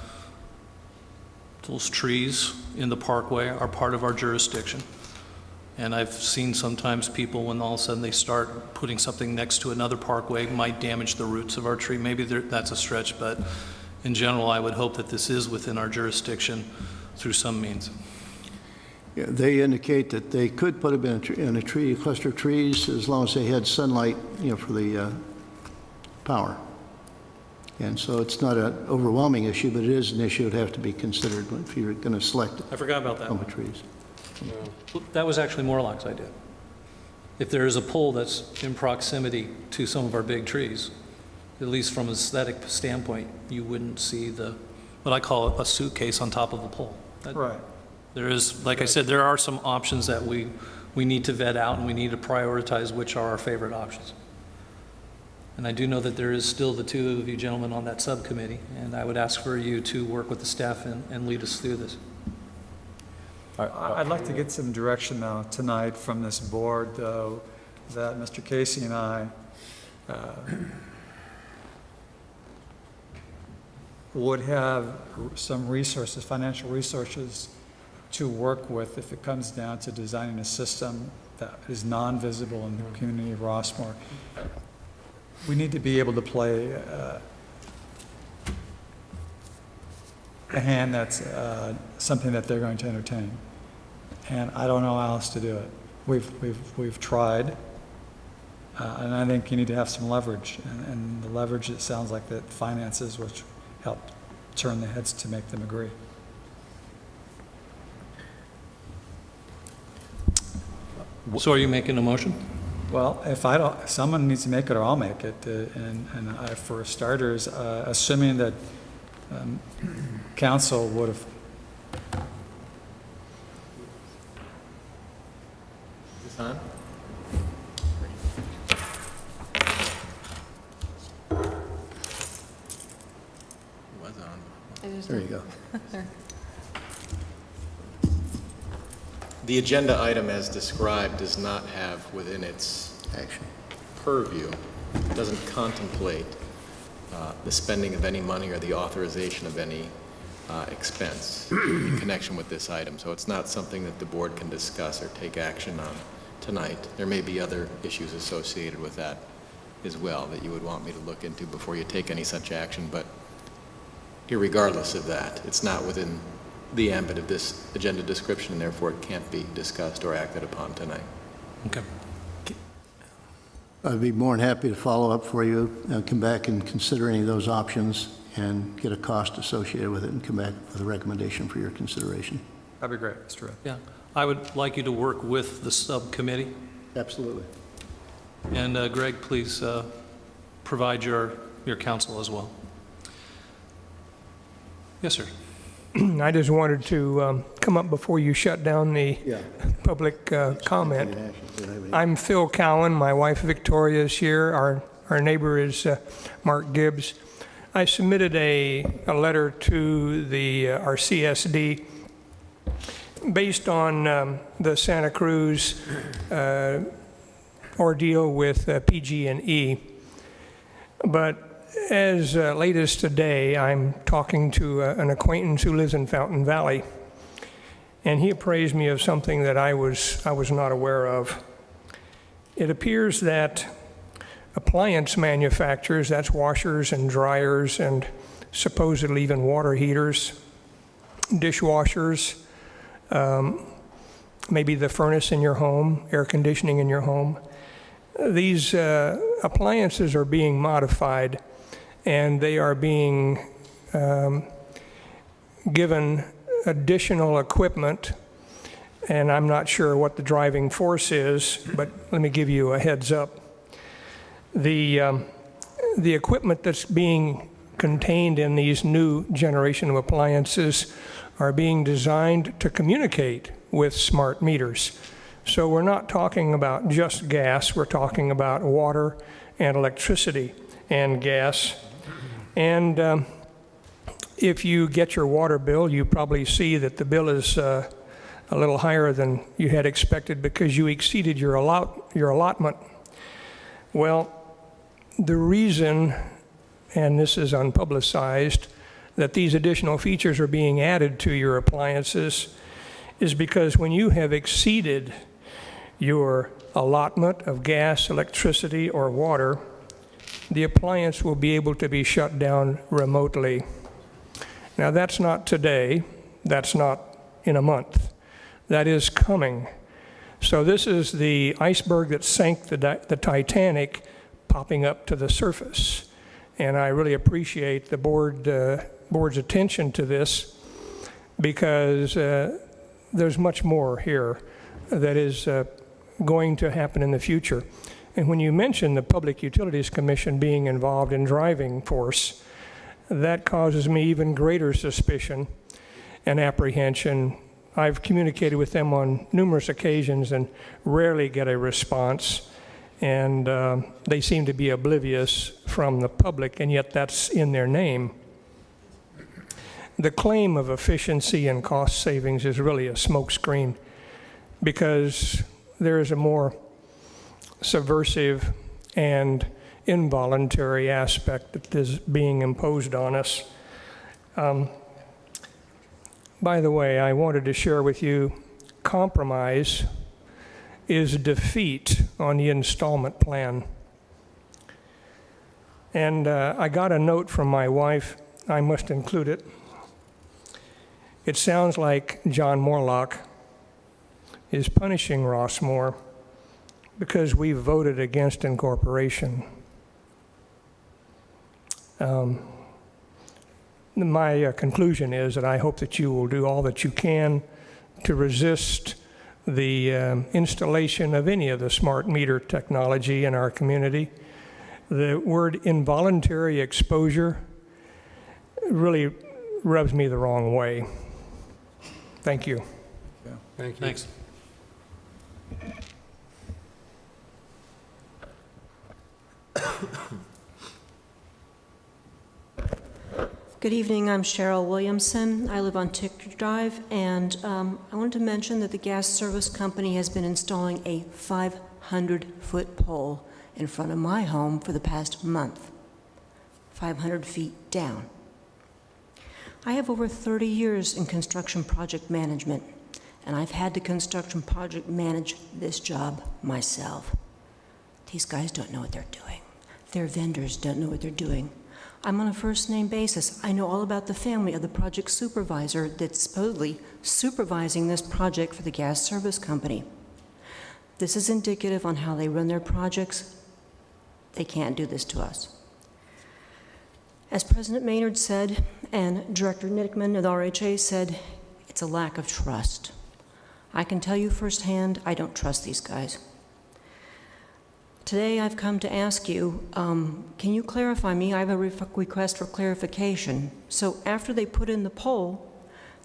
those trees in the parkway are part of our jurisdiction, And I've seen sometimes people, when all of a sudden they start putting something next to another parkway, might damage the roots of our tree. Maybe that's a stretch, but in general, I would hope that this is within our jurisdiction through some means. Yeah, they indicate that they could put them in a tree, a cluster of trees, as long as they had sunlight, for the power. And so it's not an overwhelming issue, but it is an issue that would have to be considered if you're going to select I forgot about that. trees. That was actually Morlock's idea. If there is a pole that's in proximity to some of our big trees, at least from an aesthetic standpoint, you wouldn't see what I call a suitcase on top of a pole. Right. There is, like I said, there are some options that we need to vet out, and we need to prioritize which are our favorite options. And I do know that there is still the two of you gentlemen on that subcommittee, and I would ask for you to work with the staff and lead us through this. I'd like to get some direction, though, tonight from this board, though, that Mr. Casey and I would have some resources, financial resources, to work with if it comes down to designing a system that is non-visible in the community of Rossmoor. We need to be able to play a hand that's something that they're going to entertain. And I don't know how else to do it. We've tried, and I think you need to have some leverage. And the leverage, it sounds like that finances, which help turn the heads to make them agree. So are you making a motion? Well, if I don't, someone needs to make it, or I'll make it. For starters, assuming that council would have. Is this on? It was on. There you go. The agenda item as described does not have within its Action. purview, doesn't contemplate the spending of any money or the authorization of any expense in connection with this item. So it's not something that the board can discuss or take action on tonight. There may be other issues associated with that as well that you would want me to look into before you take any such action, but irregardless of that, it's not within the ambit of this agenda description, and therefore it can't be discussed or acted upon tonight. Okay. I'd be more than happy to follow up for you and come back and consider any of those options and get a cost associated with it and come back with a recommendation for your consideration. That'd be great, Mr. Ruth. Yeah. I would like you to work with the subcommittee. Absolutely. And Greg, please provide your counsel as well. Yes, sir. I just wanted to come up before you shut down the public comment. I'm Phil Cowan. My wife Victoria is here. Our neighbor is Mark Gibbs. I submitted a letter to our CSD based on the Santa Cruz ordeal with PG&E. But as late as today, I'm talking to an acquaintance who lives in Fountain Valley, and he appraised me of something that I was not aware of. It appears that appliance manufacturers, that's washers and dryers and supposedly even water heaters, dishwashers, maybe the furnace in your home, air conditioning in your home, these appliances are being modified, and they are being given additional equipment, and I'm not sure what the driving force is, but let me give you a heads up. The equipment that's being contained in these new generation of appliances are being designed to communicate with smart meters. So we're not talking about just gas, we're talking about water and electricity and gas. And if you get your water bill, you probably see that the bill is a little higher than you had expected because you exceeded your allotment. Well, the reason, and this is unpublicized, that these additional features are being added to your appliances is because when you have exceeded your allotment of gas, electricity, or water, the appliance will be able to be shut down remotely. Now, that's not today. That's not in a month. That is coming. So this is the iceberg that sank the Titanic popping up to the surface. And I really appreciate the board's attention to this, because there's much more here that is going to happen in the future. And when you mention the Public Utilities Commission being involved in driving force, that causes me even greater suspicion and apprehension. I've communicated with them on numerous occasions and rarely get a response, and they seem to be oblivious from the public, and yet that's in their name. The claim of efficiency and cost savings is really a smokescreen, because there is a more subversive and involuntary aspect that is being imposed on us. By the way, I wanted to share with you, compromise is defeat on the installment plan. And I got a note from my wife. I must include it. It sounds like John Morlock is punishing Rossmoor because we voted against incorporation. My conclusion is that I hope that you will do all that you can to resist the installation of any of the smart meter technology in our community. The word involuntary exposure really rubs me the wrong way. Thank you. Thank you. Thanks. Good evening, I'm Cheryl Williamson. I live on Tick Drive, and I wanted to mention that the gas service company has been installing a 500-foot pole in front of my home for the past month, 500 feet down. I have over 30 years in construction project management, and I've had to construction project manage this job myself. These guys don't know what they're doing. Their vendors don't know what they're doing. I'm on a first-name basis. I know all about the family of the project supervisor that's supposedly supervising this project for the gas service company. This is indicative on how they run their projects. They can't do this to us. As President Maynard said, and Director Nickman of the RHA said, it's a lack of trust. I can tell you firsthand, I don't trust these guys. Today I've come to ask you, can you clarify me? I have a request for clarification. So after they put in the pole,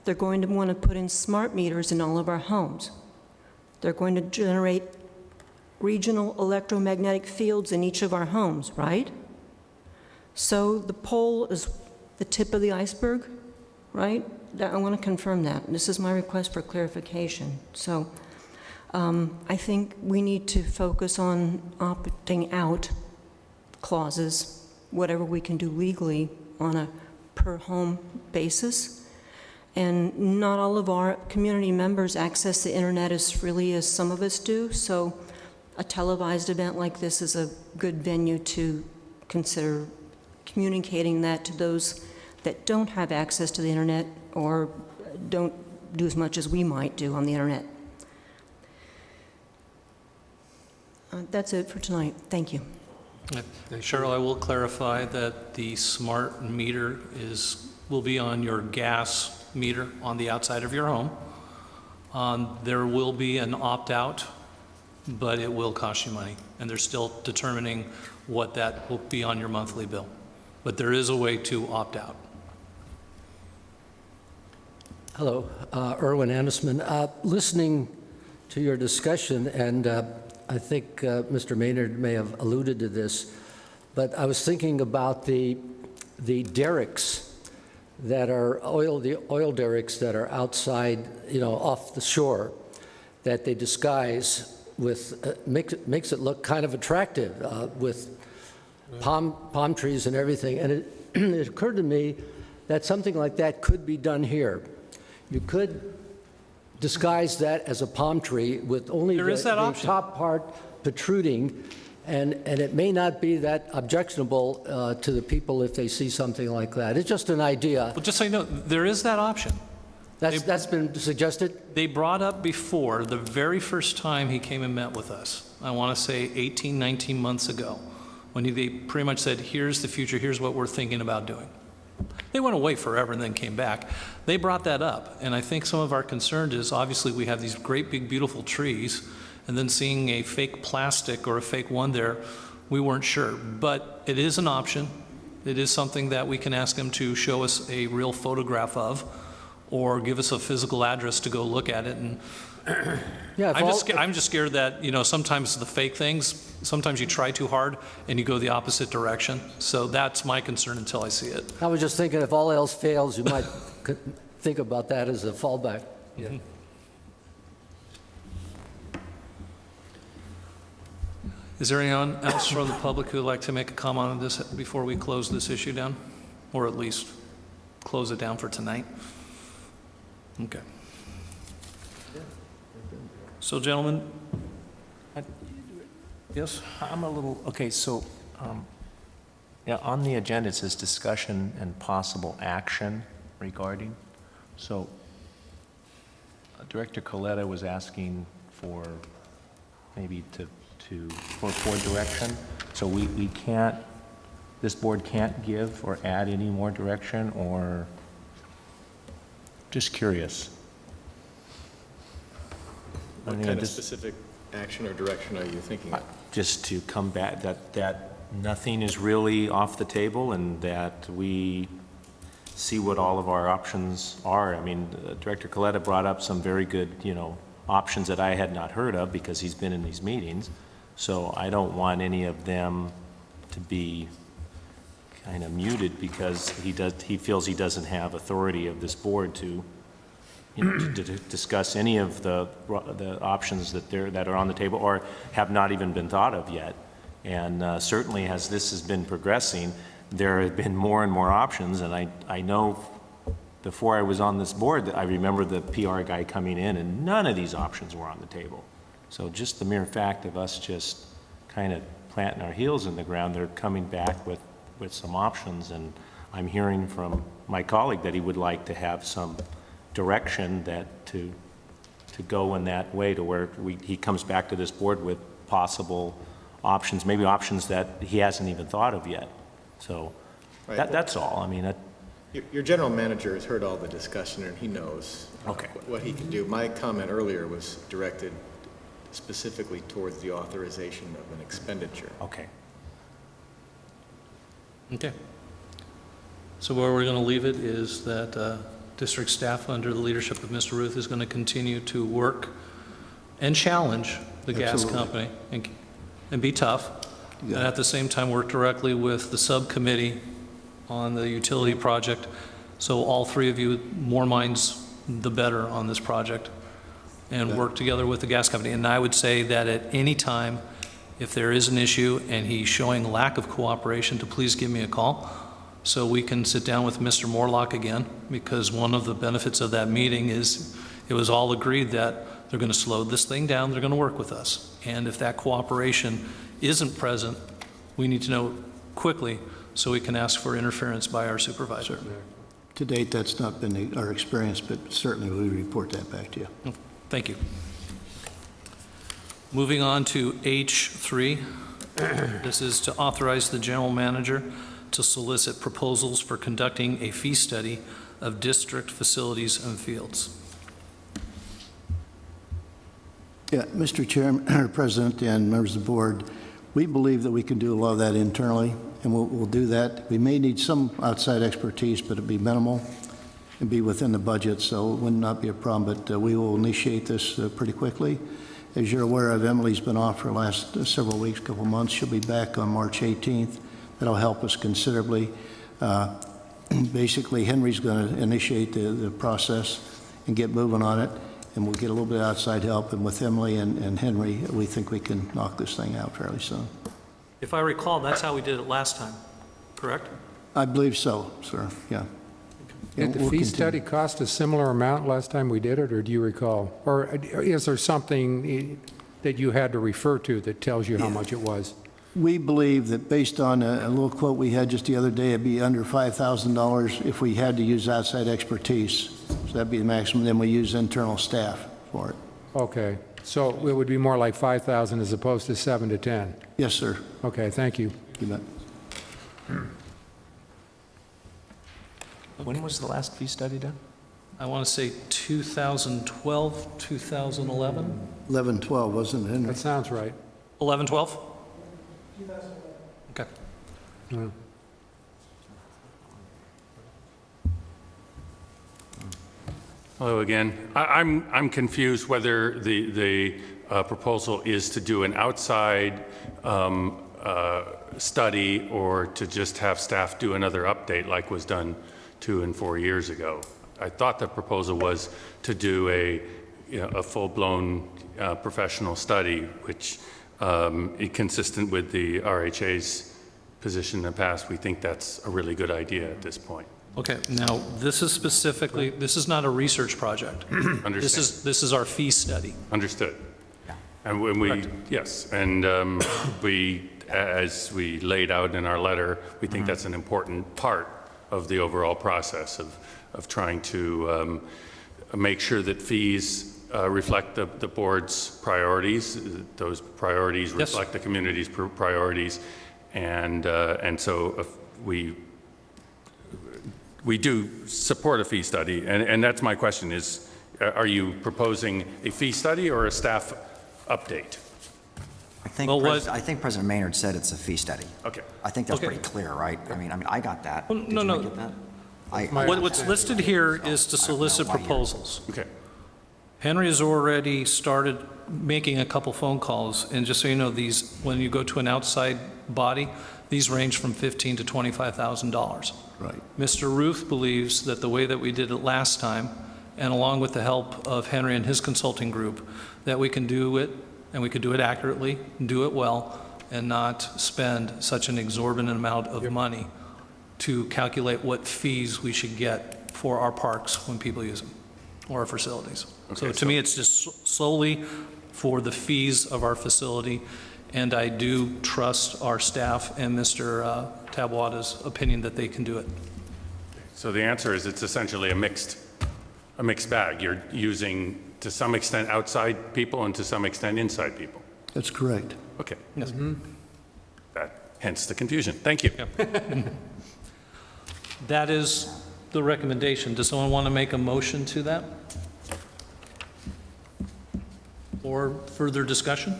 they're going to want to put in smart meters in all of our homes. They're going to generate regional electromagnetic fields in each of our homes, right? So the pole is the tip of the iceberg, right? I want to confirm that. This is my request for clarification. So I think we need to focus on opting out clauses, whatever we can do legally on a per home basis. And not all of our community members access the internet as freely as some of us do, so a televised event like this is a good venue to consider communicating that to those that don't have access to the internet or don't do as much as we might do on the internet. That's it for tonight. Thank you. Cheryl, I will clarify that the smart meter will be on your gas meter on the outside of your home. There will be an opt-out, but it will cost you money, and they're still determining what that will be on your monthly bill. But there is a way to opt out. Hello, Erwin Andersman. Listening to your discussion, and I think Mr. Maynard may have alluded to this, but I was thinking about the derricks that are the oil derricks that are outside, off the shore, that they disguise with, makes it look kind of attractive with palm trees and everything. And it occurred to me that something like that could be done here. You could disguise that as a palm tree with only There is that the option. top part protruding, and it may not be that objectionable to the people if they see something like that. It's just an idea. Well, just so you know, there is that option. That's been suggested? They brought up before, the very first time he came and met with us, I want to say 18, 19 months ago, when they pretty much said, here's the future, here's what we're thinking about doing. They went away forever and then came back. They brought that up, and I think some of our concern is, obviously, we have these great big beautiful trees, and then seeing a fake plastic or a fake one there, we weren't sure. But it is an option. It is something that we can ask them to show us a real photograph of, or give us a physical address to go look at it. And Yeah, I'm just scared that, sometimes the fake things, sometimes you try too hard and you go the opposite direction. So that's my concern until I see it. I was just thinking if all else fails, you might think about that as a fallback. Yeah. Is there anyone else from the public who would like to make a comment on this before we close this issue down? Or at least close it down for tonight? Okay. So, gentlemen, yes? I'm a little, okay, so, yeah, on the agenda, it says discussion and possible action regarding. So, Director Coletta was asking for maybe for direction. So we can't, this board can't give or add any more direction, or just curious? What kind of specific action or direction are you thinking of? Just to come back, that nothing is really off the table, and that we see what all of our options are. I mean, Director Coletta brought up some very good, options that I had not heard of because he's been in these meetings. So I don't want any of them to be kind of muted because he feels he doesn't have authority of this board to to discuss any of the options that are on the table or have not even been thought of yet. And certainly as this has been progressing, there have been more and more options. And I know before I was on this board, I remember the PR guy coming in and none of these options were on the table. So just the mere fact of us just kind of planting our heels in the ground, they're coming back with some options. And I'm hearing from my colleague that he would like to have some direction that to go in that way to where he comes back to this board with possible options, maybe options that he hasn't even thought of yet. So Right. that's all. I mean, Your general manager has heard all the discussion and he knows what he can do. My comment earlier was directed specifically towards the authorization of an expenditure. Okay. Okay. So where we're going to leave it is that district staff under the leadership of Mr. Ruth is going to continue to work and challenge the gas company and be tough, and at the same time work directly with the subcommittee on the utility project. So all three of you, more minds the better on this project, and work together with the gas company. And I would say that at any time, if there is an issue and he's showing lack of cooperation, to please give me a call so we can sit down with Mr. Morlock again, because one of the benefits of that meeting is it was all agreed that they're going to slow this thing down, they're going to work with us. And if that cooperation isn't present, we need to know quickly so we can ask for interference by our supervisor. To date, that's not been our experience, but certainly we report that back to you. Thank you. Moving on to H3. This is to authorize the general manager to solicit proposals for conducting a fee study of district facilities and fields. Yeah, Mr. Chairman, or President, and members of the board, we believe that we can do a lot of that internally, and we'll do that. We may need some outside expertise, but it'll be minimal and be within the budget, so it would not be a problem, but we will initiate this pretty quickly. As you're aware of, Emily's been off for the last several weeks, couple months. She'll be back on March 18th. That'll help us considerably. Basically, Henry's going to initiate the process and get moving on it, and we'll get a little bit of outside help. And with Emily and Henry, we think we can knock this thing out fairly soon. If I recall, that's how we did it last time, correct? I believe so, sir, yeah. Did the We'll fee continue. study cost a similar amount last time we did it, or do you recall? Or is there something that you had to refer to that tells you how much it was? We believe that based on a little quote we had just the other day, it'd be under $5,000 if we had to use outside expertise. So that'd be the maximum. Then we use internal staff for it. Okay, so it would be more like 5,000 as opposed to 7 to 10? Yes, sir. Okay, thank you. You bet. When was the last fee study done? I want to say 2012, 2011? 11, 12, wasn't it, Henry? That sounds right. 11, 12? Okay. Yeah. Hello again. I'm confused whether the proposal is to do an outside study or to just have staff do another update like was done 2 and 4 years ago. I thought the proposal was to do a full-blown professional study, which is consistent with the RHA's position in the past. We think that's a really good idea at this point. Okay, now, this is not a research project. Understand. This is our fee study. Understood. And when we, Correct. yes, and we, as we laid out in our letter, we think that's an important part of the overall process of trying to make sure that fees reflect the board's priorities. Those priorities reflect the community's priorities, and so if we do support a fee study, and that's my question is, are you proposing a fee study or a staff update? I think, I think President Maynard said it's a fee study. Okay. I think that's Okay. pretty clear, right? I mean, I got that. Well, Did no, you no. not get that? What's listed here is to solicit proposals. Okay. Henry has already started making a couple phone calls, and just so you know, these, when you go to an outside body, these range from $15,000 to $25,000. Right. Mr. Ruth believes that the way that we did it last time, and along with the help of Henry and his consulting group, that we can do it, and we could do it accurately, do it well, and not spend such an exorbitant amount of money to calculate what fees we should get for our parks when people use them, or our facilities. So to me, it's just solely for the fees of our facility, and I do trust our staff and Mr. Tabwada's opinion that they can do it. So the answer is it's essentially a mixed bag. You're using, to some extent, outside people and to some extent, inside people. That's correct. Okay. Yes. Hence the confusion. Thank you. That is the recommendation. Does someone want to make a motion to that? Or further discussion?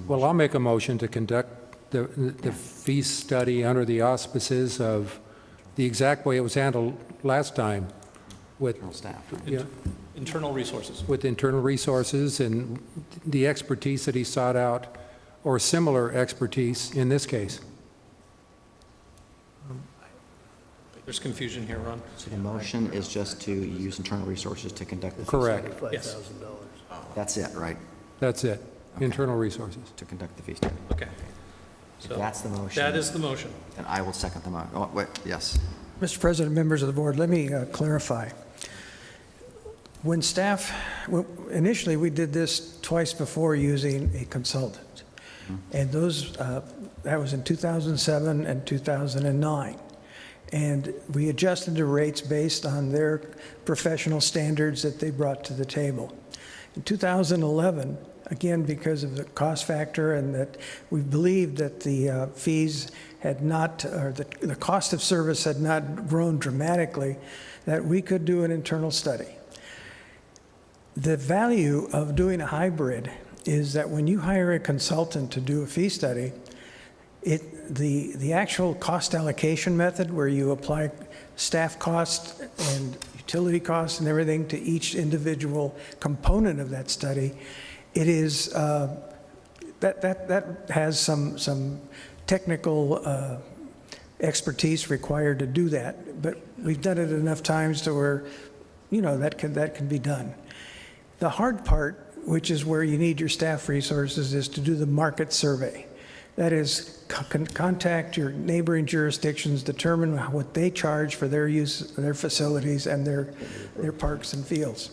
Well, I'll make a motion to conduct the fee study under the auspices of the exact way it was handled last time with Staff. yeah, Internal resources. with internal resources and the expertise that he sought out, or similar expertise in this case. There's confusion here, Ron. So the motion is just to use internal resources to conduct the fee Correct. study. Yes. That's it, right? That's it. Internal resources. To conduct the fee study. Okay. If So that's the motion. that is the motion. Then I will second the motion. Oh, wait, yes. Mr. President, members of the board, let me clarify. When staff, initially we did this twice before using a consultant. And those, that was in 2007 and 2009. And we adjusted the rates based on their professional standards that they brought to the table. In 2011, again, because of the cost factor and that we believed that the fees had not, or the cost of service had not grown dramatically, that we could do an internal study. The value of doing a hybrid is that when you hire a consultant to do a fee study, the actual cost allocation method where you apply staff costs and utility costs and everything to each individual component of that study, it is that has some technical expertise required to do that. But we've done it enough times to where, you know, that can be done. The hard part, which is where you need your staff resources, is to do the market survey. That is, contact your neighboring jurisdictions, determine what they charge for their use, their facilities, and their parks and fields.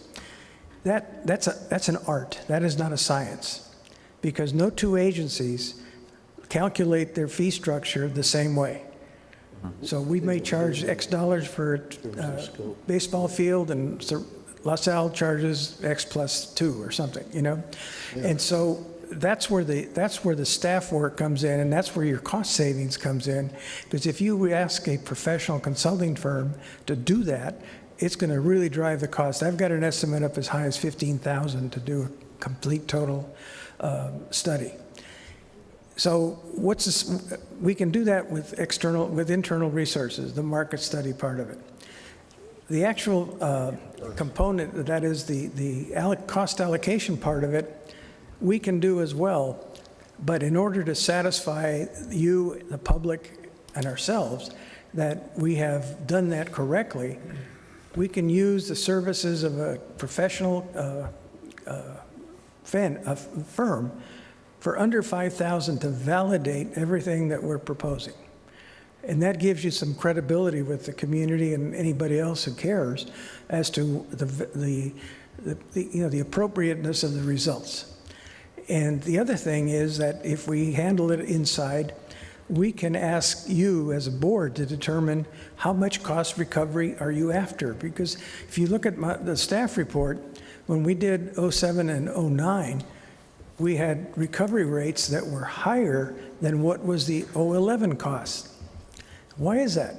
That's an art. That is not a science, because no two agencies calculate their fee structure the same way. So we may charge X dollars for a baseball field, and LaSalle charges X plus 2 or something, you know? Yeah. And so that's where the staff work comes in, and that's where your cost savings comes in. Because if you ask a professional consulting firm to do that, it's going to really drive the cost. I've got an estimate up as high as $15,000 to do a complete total study. So what's this? We can do that with internal resources, the market study part of it. The actual component, that is the cost allocation part of it, we can do as well. But in order to satisfy you, the public, and ourselves that we have done that correctly, we can use the services of a professional firm for under $5,000 to validate everything that we're proposing. And that gives you some credibility with the community and anybody else who cares as to the appropriateness of the results. And the other thing is that if we handle it inside, we can ask you as a board to determine how much cost recovery are you after. Because if you look at the staff report, when we did 07 and 09, we had recovery rates that were higher than what was the 011 cost. Why is that?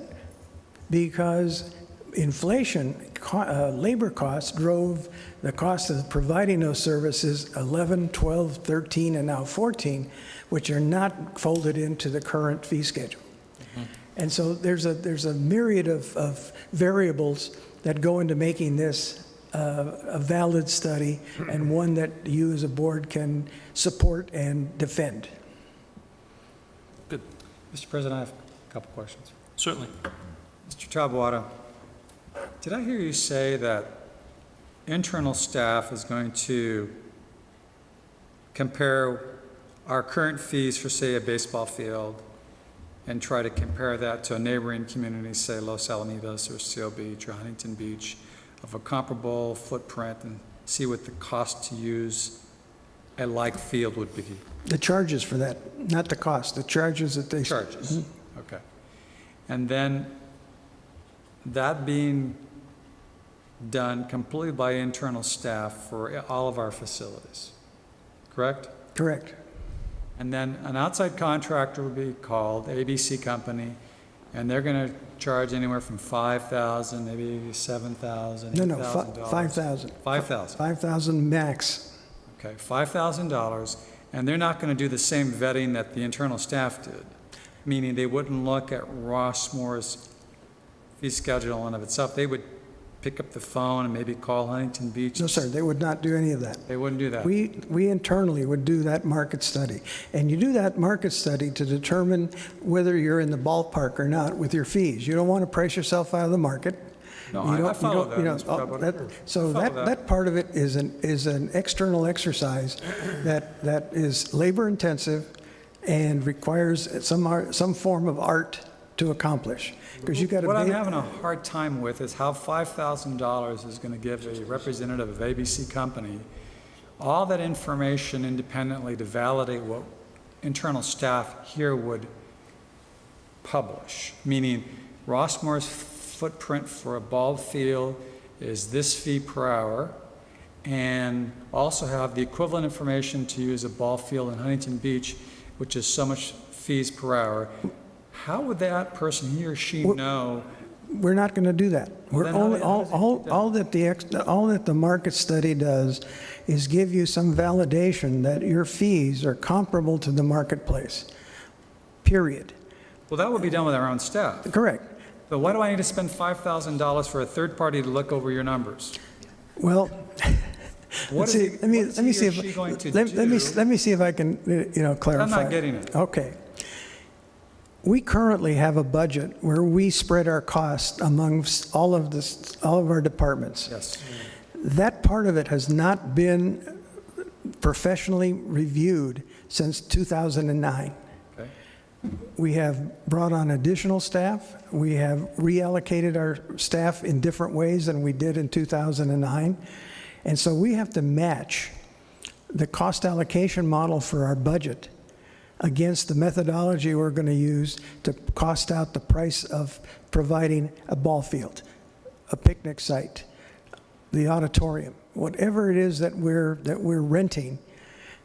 Because inflation, labor costs drove the cost of providing those services 11, 12, 13, and now 14, which are not folded into the current fee schedule. Mm-hmm. And so there's a myriad of variables that go into making this a valid study and one that you as a board can support and defend. Good. Mr. President, I have a couple questions. Certainly. Mr. Tabuada, did I hear you say that internal staff is going to compare our current fees for, say, a baseball field and try to compare that to a neighboring community, say Los Alamitos or Seal Beach or Huntington Beach, of a comparable footprint, and see what the cost to use a like field would be? The charges for that, not the cost, the charges that they... Charges, mm-hmm. Okay. And then that being done completely by internal staff for all of our facilities, correct? Correct. And then an outside contractor would be called, ABC Company, and they're going to charge anywhere from $5,000, maybe $7,000, No, $8,000. $5,000. $5,000. $5,000 max. Okay, $5,000, and they're not going to do the same vetting that the internal staff did, meaning they wouldn't look at Rossmoor's fee schedule in of itself. They would pick up the phone and maybe call Huntington Beach. No, sir, they would not do any of that. They wouldn't do that. We internally would do that market study. And you do that market study to determine whether you're in the ballpark or not with your fees. You don't want to price yourself out of the market. No, I follow that, Mr. President. So that part of it is an external exercise that is labor intensive and requires some form of art to accomplish. Because you got to. What I'm having a hard time with is how $5,000 is going to give a representative of ABC Company all that information independently to validate what internal staff here would publish. Meaning, Rossmoor's footprint for a ball field is this fee per hour, and also have the equivalent information to use a ball field in Huntington Beach, which is so much fees per hour. How would that person, he or she, know? We're not going to do that. We're only, all that the market study does is give you some validation that your fees are comparable to the marketplace, period. Well, that would be done with our own staff. Correct. So why do I need to spend $5,000 for a third party to look over your numbers? Well, let me see if I can, clarify. I'm not getting it. Okay. We currently have a budget where we spread our costs among all of our departments. Yes. That part of it has not been professionally reviewed since 2009. We have brought on additional staff. We have reallocated our staff in different ways than we did in 2009. And so we have to match the cost allocation model for our budget against the methodology we're going to use to cost out the price of providing a ball field, a picnic site, the auditorium, whatever it is that we're renting.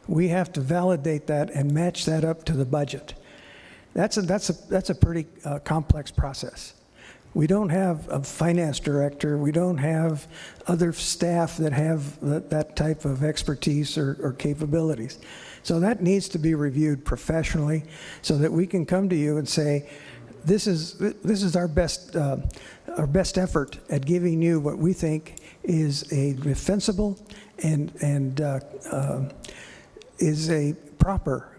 We have to validate that and match that up to the budget. That's a pretty complex process. We don't have a finance director. We don't have other staff that have that type of expertise or capabilities. So that needs to be reviewed professionally so that we can come to you and say, this is our best effort at giving you what we think is a defensible and is a proper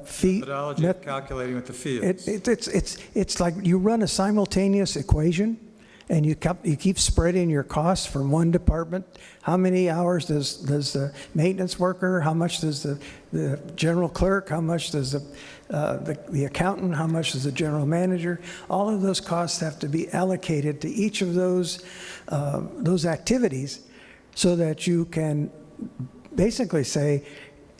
fee. Methodology of calculating with the fields. It's like you run a simultaneous equation and you keep spreading your costs from one department. How many hours does the maintenance worker, how much does the general clerk, how much does the accountant, how much does the general manager? All of those costs have to be allocated to each of those activities so that you can basically say,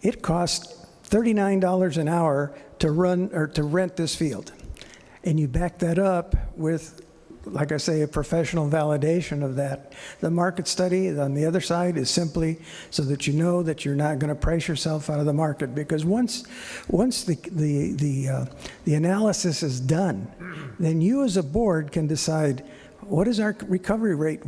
it costs $39 an hour to run or to rent this field. And you back that up with, like I say, a professional validation of that. The market study on the other side is simply so that you know that you're not going to price yourself out of the market, because once the analysis is done, then you as a board can decide, what is our recovery rate?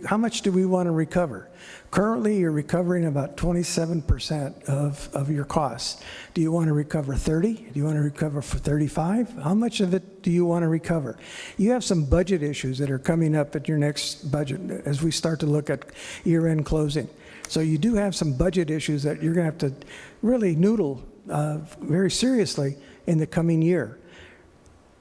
How much do we want to recover? Currently, you're recovering about 27% of your costs. Do you want to recover 30? Do you want to recover for 35? How much of it do you want to recover? You have some budget issues that are coming up at your next budget as we start to look at year-end closing. So you do have some budget issues that you're going to have to really noodle very seriously in the coming year.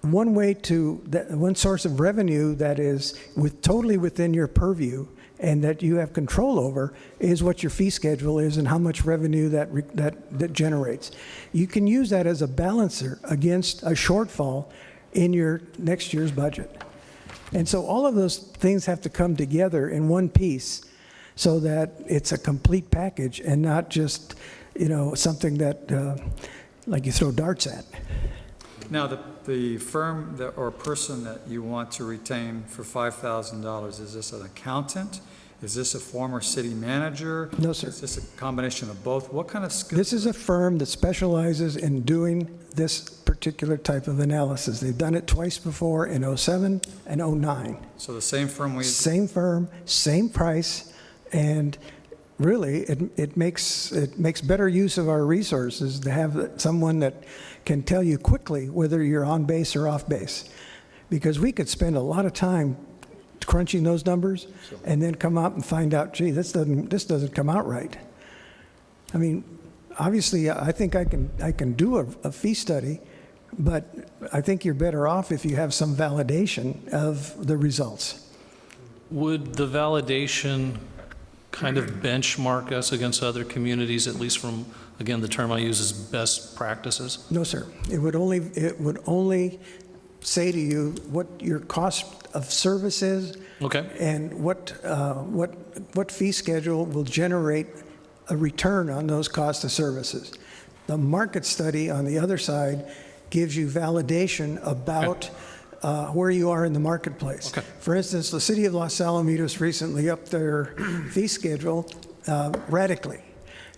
One source of revenue that is totally within your purview and that you have control over is what your fee schedule is and how much revenue that generates. You can use that as a balancer against a shortfall in your next year's budget. And so all of those things have to come together in one piece so that it's a complete package and not just, something that like you throw darts at. Now, the firm or person that you want to retain for $5,000, is this an accountant? Is this a former city manager? No, sir. Is this a combination of both? What kind of skills? This is a firm that specializes in doing this particular type of analysis. They've done it twice before in 2007 and 2009. So the same firm Same firm, same price, and really it makes better use of our resources to have someone that can tell you quickly whether you're on base or off base. Because we could spend a lot of time crunching those numbers and then come out and find out, gee, this doesn't come out right. I mean, obviously, I think I can do a fee study, but I think you're better off if you have some validation of the results. Would the validation kind of benchmark us against other communities, at least from, again, the term I use is best practices? No, sir. It would only say to you what your cost of service is, okay, and what fee schedule will generate a return on those costs of services. The market study on the other side gives you validation about where you are in the marketplace. Okay. For instance, the city of Los Alamitos recently upped their fee schedule radically.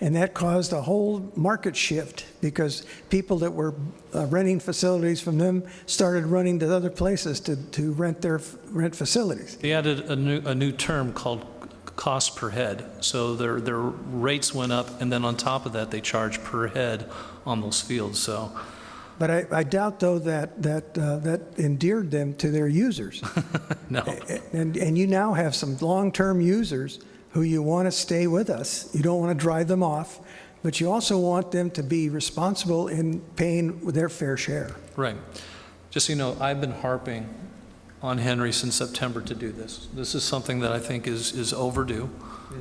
And that caused a whole market shift because people that were renting facilities from them started running to other places to rent facilities. They added a new term called cost per head. So their rates went up, and then on top of that, they charge per head on those fields. So, but I doubt, though, that endeared them to their users. No. And you now have some long-term users who you want to stay with us. You don't want to drive them off, but you also want them to be responsible in paying their fair share. Right. Just so you know, I've been harping on Henry since September to do this. This is something that I think is overdue,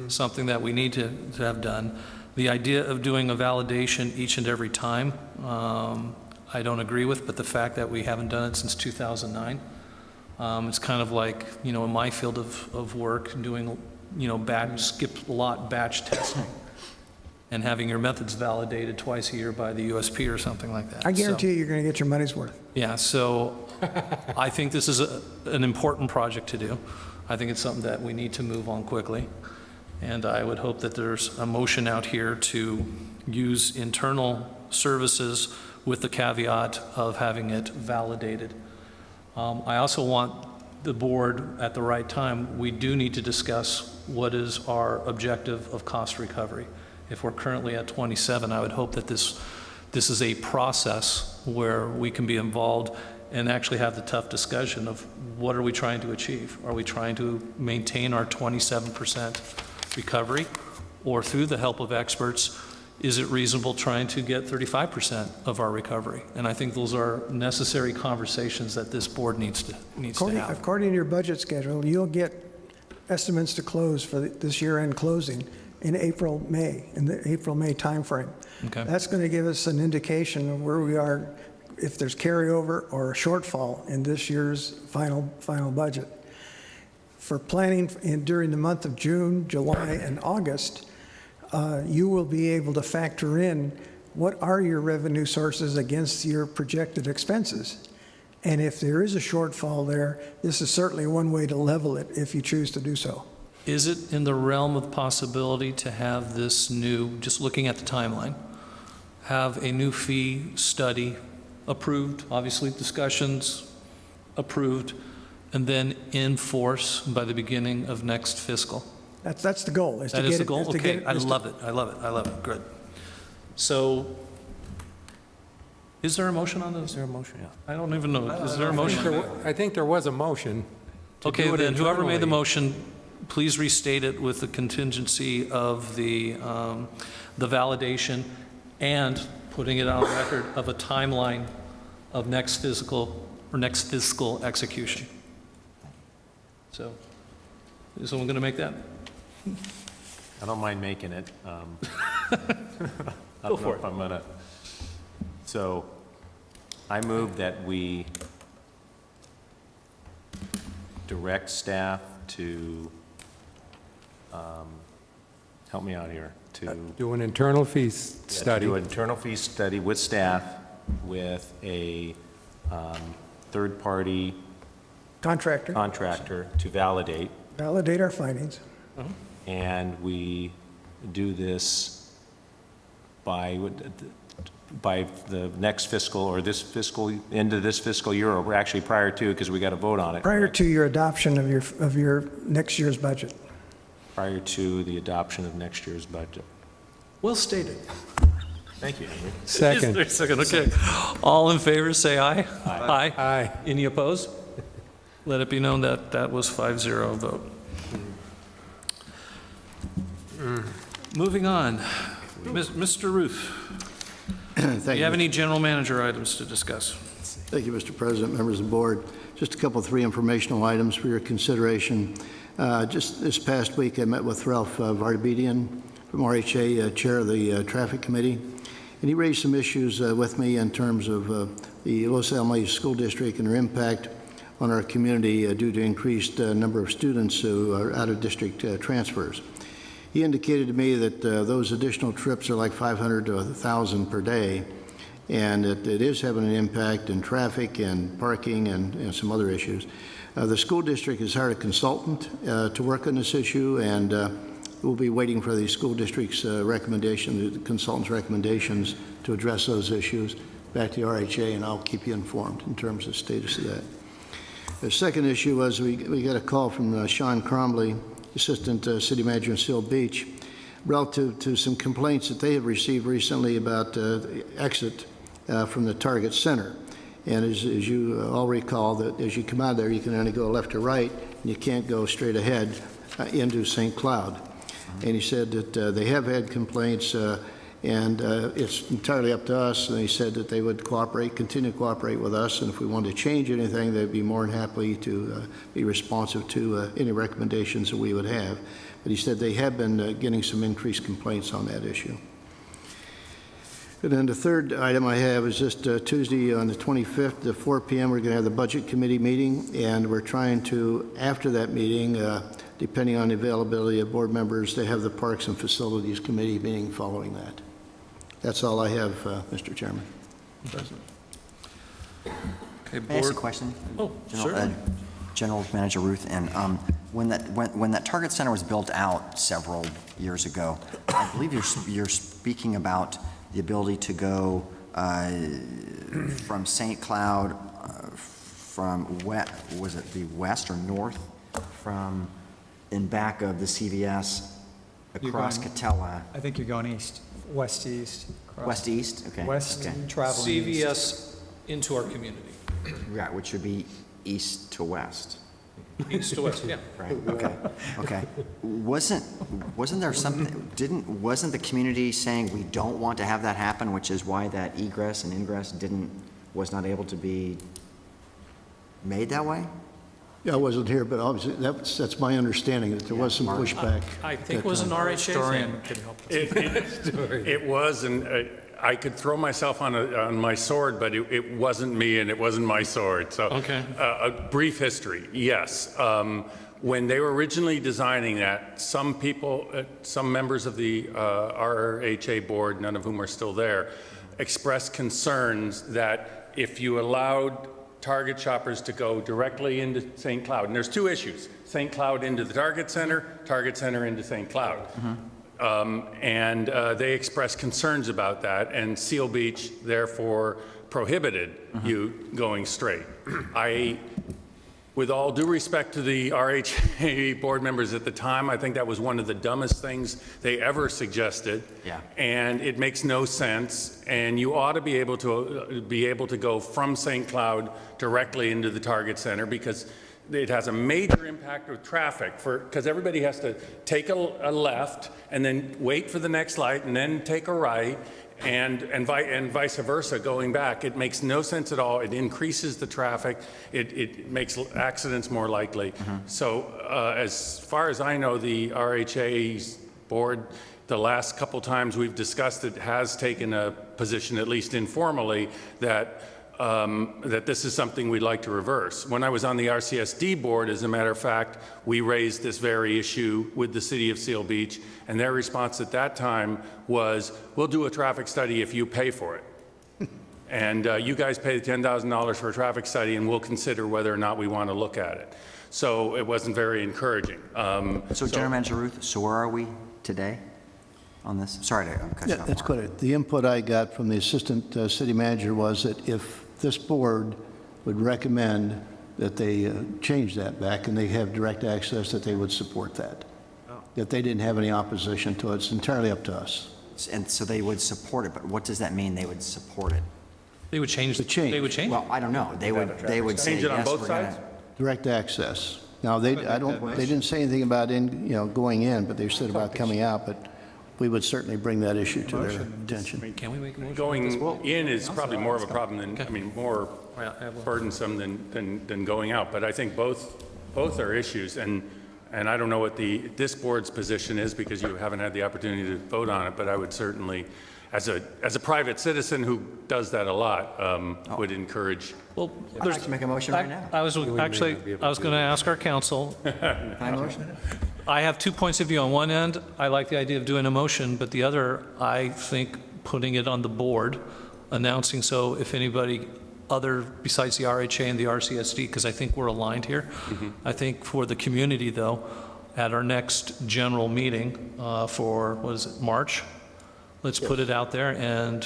something that we need to have done. The idea of doing a validation each and every time, I don't agree with, but the fact that we haven't done it since 2009, it's kind of like, in my field of work, doing, skip lot batch testing and having your methods validated twice a year by the USP or something like that. I guarantee you, you're going to get your money's worth. Yeah, so I think this is an important project to do. I think it's something that we need to move on quickly. And I would hope that there's a motion out here to use internal services with the caveat of having it validated. I also want the board at the right time, we do need to discuss what is our objective of cost recovery. If we're currently at 27, I would hope that this is a process where we can be involved and actually have the tough discussion of what are we trying to achieve? Are we trying to maintain our 27% recovery? Or through the help of experts, is it reasonable trying to get 35% of our recovery? And I think those are necessary conversations that this board needs to have. According to your budget schedule, you'll get estimates to close for this year-end closing in the April-May timeframe. Okay. That's going to give us an indication of where we are, if there's carryover or a shortfall in this year's final budget. For planning during the month of June, July, and August, you will be able to factor in what are your revenue sources against your projected expenses. And if there is a shortfall there, this is certainly one way to level it if you choose to do so. Is it in the realm of possibility to have this new, just looking at the timeline, have a new fee study approved, obviously discussions approved, and then in force by the beginning of next fiscal? That's the goal. That is the goal? Okay, I love it, I love it, I love it, good. So, is there a motion on this? Is there a motion? Yeah. I don't even know, is there a motion? I think there was a motion. Okay, then whoever made the motion, please restate it with the contingency of the validation and putting it on record of a timeline of next fiscal execution. So, is someone going to make that? I don't mind making it. Go for it. I'm gonna. So, I move that we direct staff to help me out here to Do an internal fees study. do an internal fee study with staff with a third-party contractor to validate. Validate our findings. And we do this by the next fiscal or this fiscal, end of this fiscal year, or actually prior to, because we got to vote on it. Prior to your adoption of your next year's budget. Prior to the adoption of next year's budget. Well stated. Thank you, Henry. Second. Is there a second? Okay. All in favor, say aye. Aye. Aye. Any opposed? Let it be known that that was 5-0 vote. Moving on. Mr. Ruth, do you have any general manager items to discuss? Thank you, Mr. President, members of the board. Just a couple, 3 informational items for your consideration. Just this past week, I met with Ralph Vardabedian from RHA, chair of the traffic committee, and he raised some issues with me in terms of the Los Alamos School District and their impact on our community due to increased number of students who are out-of-district transfers. He indicated to me that those additional trips are like 500 to 1,000 per day, and that it is having an impact in traffic and parking and some other issues. The school district has hired a consultant to work on this issue, and we'll be waiting for the school district's recommendation, the consultant's recommendations to address those issues back to the RHA, and I'll keep you informed in terms of the status of that. The second issue was we got a call from Sean Cromley, Assistant City Manager in Seal Beach, relative to some complaints that they have received recently about the exit from the Target Center. And as you all recall, that as you come out of there, you can only go left or right, and you can't go straight ahead into St. Cloud. And he said that they have had complaints, and it's entirely up to us. And he said that they would continue to cooperate with us, and if we wanted to change anything, they'd be more than happy to be responsive to any recommendations that we would have. But he said they have been getting some increased complaints on that issue. And then the third item I have is just Tuesday on the 25th at 4 p.m. We're going to have the Budget Committee meeting, and we're trying to, after that meeting, depending on the availability of board members, to have the Parks and Facilities Committee meeting following that. That's all I have, Mr. Chairman. President. Okay, May I ask a board. question? Oh, General, certainly. General Manager Ruth, and when that Target Center was built out several years ago, I believe you're speaking about the ability to go from St. Cloud, was it the west or north, from in back of the CVS across Catella? I think you're going east, west-east. West-east? Okay. West, okay. traveling east. CVS into our community. Right, which would be east to west. East to west, yeah. Right, okay, okay. Wasn't there something, wasn't the community saying we don't want to have that happen, which is why that egress and ingress was not able to be made that way? Yeah, I wasn't here, but obviously that's my understanding, that there was some pushback. I think it was an RHA thing. Can help us. It was, and I could throw myself on my sword, but it wasn't me and it wasn't my sword. So, Okay. A brief history, yes. When they were originally designing that, some people, some members of the RHA board, none of whom are still there, expressed concerns that if you allowed Target shoppers to go directly into St. Cloud, and there's two issues: St. Cloud into the Target Center into St. Cloud. And they expressed concerns about that, and Seal Beach therefore prohibited you going straight. With all due respect to the RHA board members at the time, I think that was one of the dumbest things they ever suggested. Yeah. And it makes no sense. And you ought to be able to go from St. Cloud directly into the Target Center, because it has a major impact with traffic, because everybody has to take a left and then wait for the next light and then take a right, and vice versa going back. It makes no sense at all. It increases the traffic. It makes accidents more likely. So as far as I know, the RHA's board, the last couple times we've discussed it, has taken a position, at least informally, that this is something we'd like to reverse. When I was on the RCSD board, as a matter of fact, we raised this very issue with the city of Seal Beach, and their response at that time was, we'll do a traffic study if you pay for it. And you guys pay the $10,000 for a traffic study, and we'll consider whether or not we want to look at it. So it wasn't very encouraging. So General Manager Ruth, so where are we today on this? Sorry to cut you Yeah, off. that's quite it. The input I got from the assistant city manager was that if this board would recommend that they change that back and they have direct access, that they would support that. That they didn't have any opposition to it. It's entirely up to us. And so they would support it, but what does that mean, they would support it? They would change. They would change. Well, I don't know. They would say, Change it on yes, both we're gonna. sides? Direct access. Now, they didn't say anything about going in, but they said about coming out, but we would certainly bring that issue to their attention. Can we make a motion? Going in is probably more of a problem than, I mean, more Yeah, burdensome than going out. But I think both are issues, and I don't know what this board's position is, because you haven't had the opportunity to vote on it, but I would certainly, as a private citizen who does that a lot, would encourage. Well, I'd like to make a motion right now. I was going to ask our council. Can I motion it? I have 2 points of view. On one end, I like the idea of doing a motion, but the other, I think putting it on the board, announcing so if anybody other besides the RHA and the RCSD, because I think we're aligned here. I think for the community, though, at our next general meeting for, what is it, March? Let's put it out there. And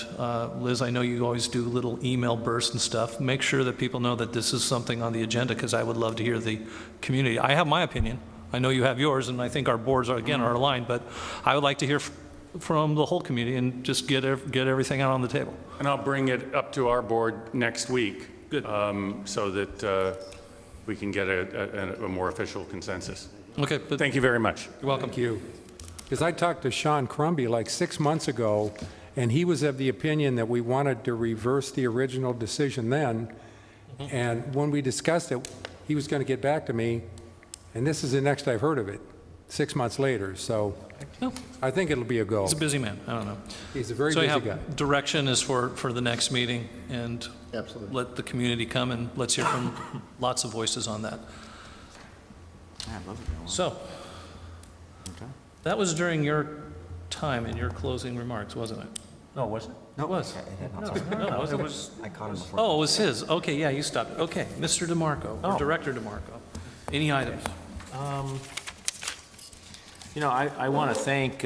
Liz, I know you always do little email bursts and stuff. Make sure that people know that this is something on the agenda, because I would love to hear the community. I have my opinion. I know you have yours, and I think our boards are aligned, but I would like to hear from the whole community and just get everything out on the table. And I'll bring it up to our board next week. Good. So that we can get a more official consensus. Okay. But thank you very much. You're welcome. Thank you. Because I talked to Sean Crumby like 6 months ago, and he was of the opinion that we wanted to reverse the original decision then. And when we discussed it, he was going to get back to me, and this is the next I've heard of it. 6 months later, so No. I think it'll be a go. He's a busy man, I don't know. He's a very So busy anyhow, guy. direction is for the next meeting, and Absolutely. let the community come, and let's hear from lots of voices on that. Yeah, I'd love to go. So, that was during your time in your closing remarks, wasn't it? No, was it? It was. No, it was. I caught him before. Oh, it was his. Okay, yeah, you stopped. Okay, Mr. DeMarco, or Director DeMarco. Any items? You know, I want to thank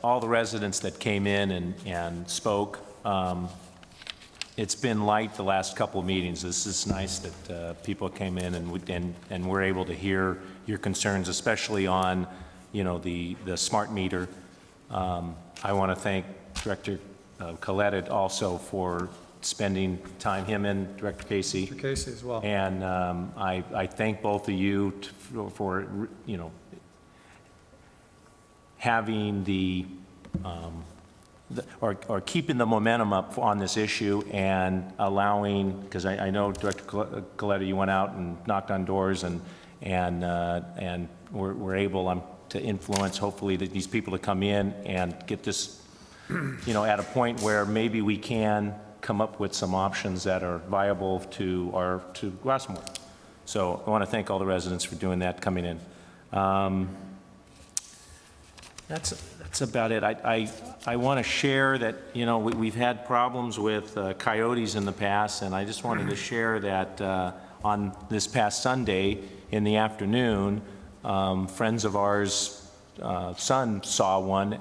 all the residents that came in and spoke. It's been light the last couple of meetings. This is nice that people came in and we're able to hear your concerns, especially on, you know, the smart meter. I want to thank Director Coletta also for spending time, him and Director Casey. Mr. Casey as well. And I thank both of you for, you know, having or keeping the momentum up on this issue and allowing, because I know Director Coletta, you went out and knocked on doors and we're able to influence hopefully these people to come in and get this, you know, at a point where maybe we can come up with some options that are viable to Rossmoor. So I want to thank all the residents for doing that, coming in. That's about it. I want to share that, you know, we've had problems with coyotes in the past, and I just wanted to share that on this past Sunday in the afternoon, friends of ours' son saw one.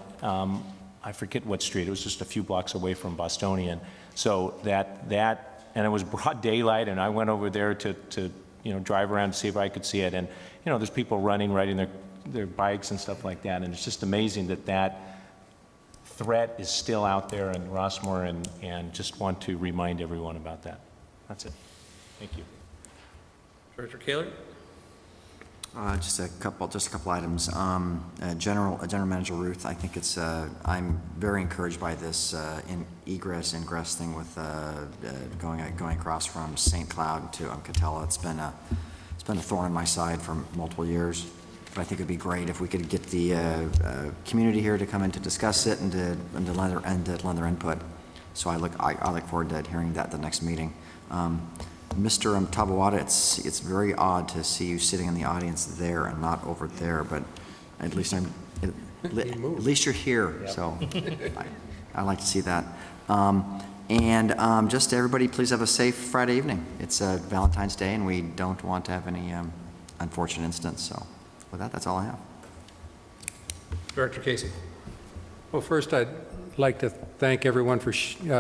I forget what street. It was just a few blocks away from Bostonian. So and it was broad daylight, and I went over there to you know, drive around to see if I could see it. And, you know, there's people riding their bikes and stuff like that, and it's just amazing that threat is still out there in Rossmoor, and just want to remind everyone about that. That's it. Thank you. Director Kaler? Just a couple items. General Manager Ruth, I think it's, I'm very encouraged by this egress, ingress thing with going across from St. Cloud to Catella. It's been a thorn in my side for multiple years. But I think it'd be great if we could get the community here to come in to discuss it and to lend their input. So I look forward to hearing that at the next meeting. Mr. Tabawada, it's very odd to see you sitting in the audience there and not over there, but at least at least you're here, yep. So I like to see that. Just everybody, please have a safe Friday evening. It's Valentine's Day, and we don't want to have any unfortunate incidents. So with that, that's all I have. Director Casey. Well, first, I'd like to thank everyone for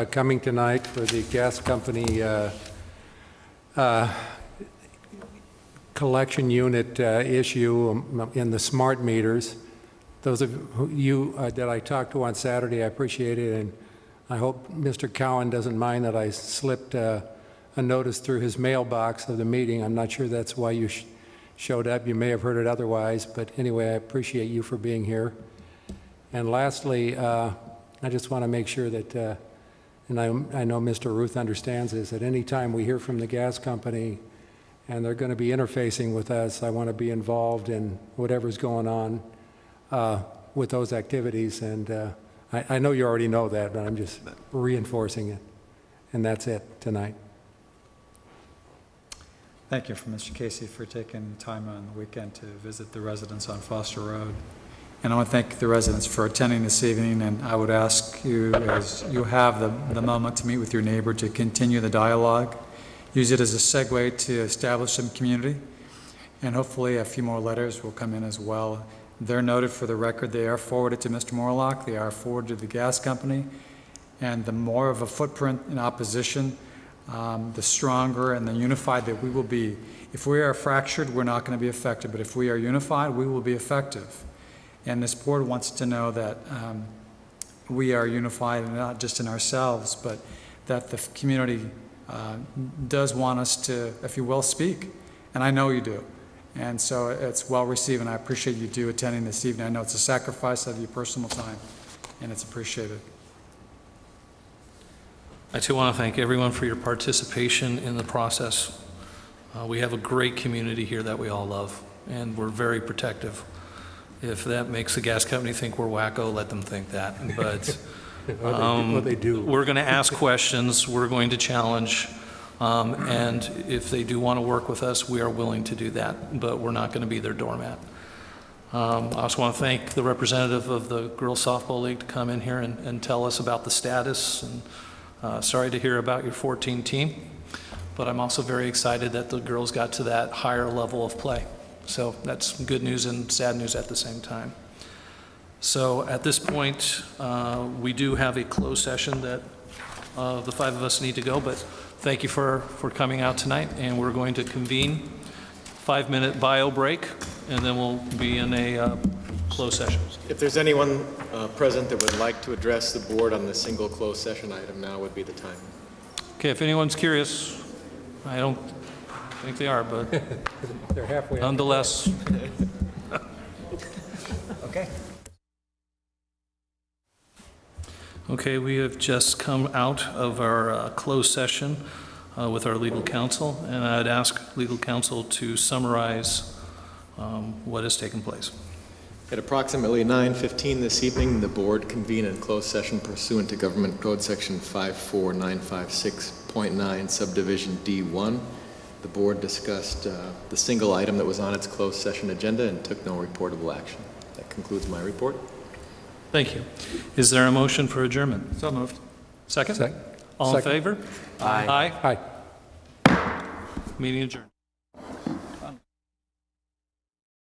coming tonight for the gas company collection unit issue in the smart meters. Those of you that I talked to on Saturday, I appreciate it, and I hope Mr. Cowan doesn't mind that I slipped a notice through his mailbox of the meeting. I'm not sure that's why you showed up. You may have heard it otherwise, but anyway, I appreciate you for being here. And lastly, I just want to make sure that and I know Mr. Ruth understands this, at any time we hear from the gas company and they're going to be interfacing with us, I want to be involved in whatever's going on with those activities. And I know you already know that, but I'm just reinforcing it. And that's it tonight. Thank you, Mr. Casey, for taking time on the weekend to visit the residents on Foster Road. And I want to thank the residents for attending this evening, and I would ask you, as you have the moment to meet with your neighbor, to continue the dialogue. Use it as a segue to establish some community, and hopefully a few more letters will come in as well. They're noted for the record. They are forwarded to Mr. Morlock. They are forwarded to the gas company. And the more of a footprint in opposition, the stronger and the unified that we will be. If we are fractured, we're not going to be effective, but if we are unified, we will be effective. And this board wants to know that we are unified, and not just in ourselves, but that the community does want us to, if you will, speak. And I know you do. And so it's well received, and I appreciate you do attending this evening. I know it's a sacrifice of your personal time, and it's appreciated. I too want to thank everyone for your participation in the process. We have a great community here that we all love, and we're very protective. If that makes the gas company think we're wacko, let them think that. But What they do. we're going to ask questions, we're going to challenge, and if they do want to work with us, we are willing to do that, but we're not going to be their doormat. I also want to thank the representative of the Girls Softball League to come in here and tell us about the status, and sorry to hear about your 14 team, but I'm also very excited that the girls got to that higher level of play. So that's good news and sad news at the same time. So at this point, we do have a closed session that the five of us need to go, but thank you for coming out tonight, and we're going to convene 5-minute bio break, and then we'll be in a closed session. If there's anyone present that would like to address the board on the single closed session item, now would be the time. Okay, if anyone's curious, I don't think they are, but They're halfway. nonetheless. Okay. Okay, we have just come out of our closed session with our legal counsel, and I'd ask legal counsel to summarize what has taken place. At approximately 9:15 this evening, the board convened in closed session pursuant to Government Code Section 54956.9, subdivision D1. The board discussed the single item that was on its closed session agenda and took no reportable action. That concludes my report. Thank you. Is there a motion for adjournment? So moved. Second? Second. All in Second. favor? Aye. Aye. Meeting adjourned.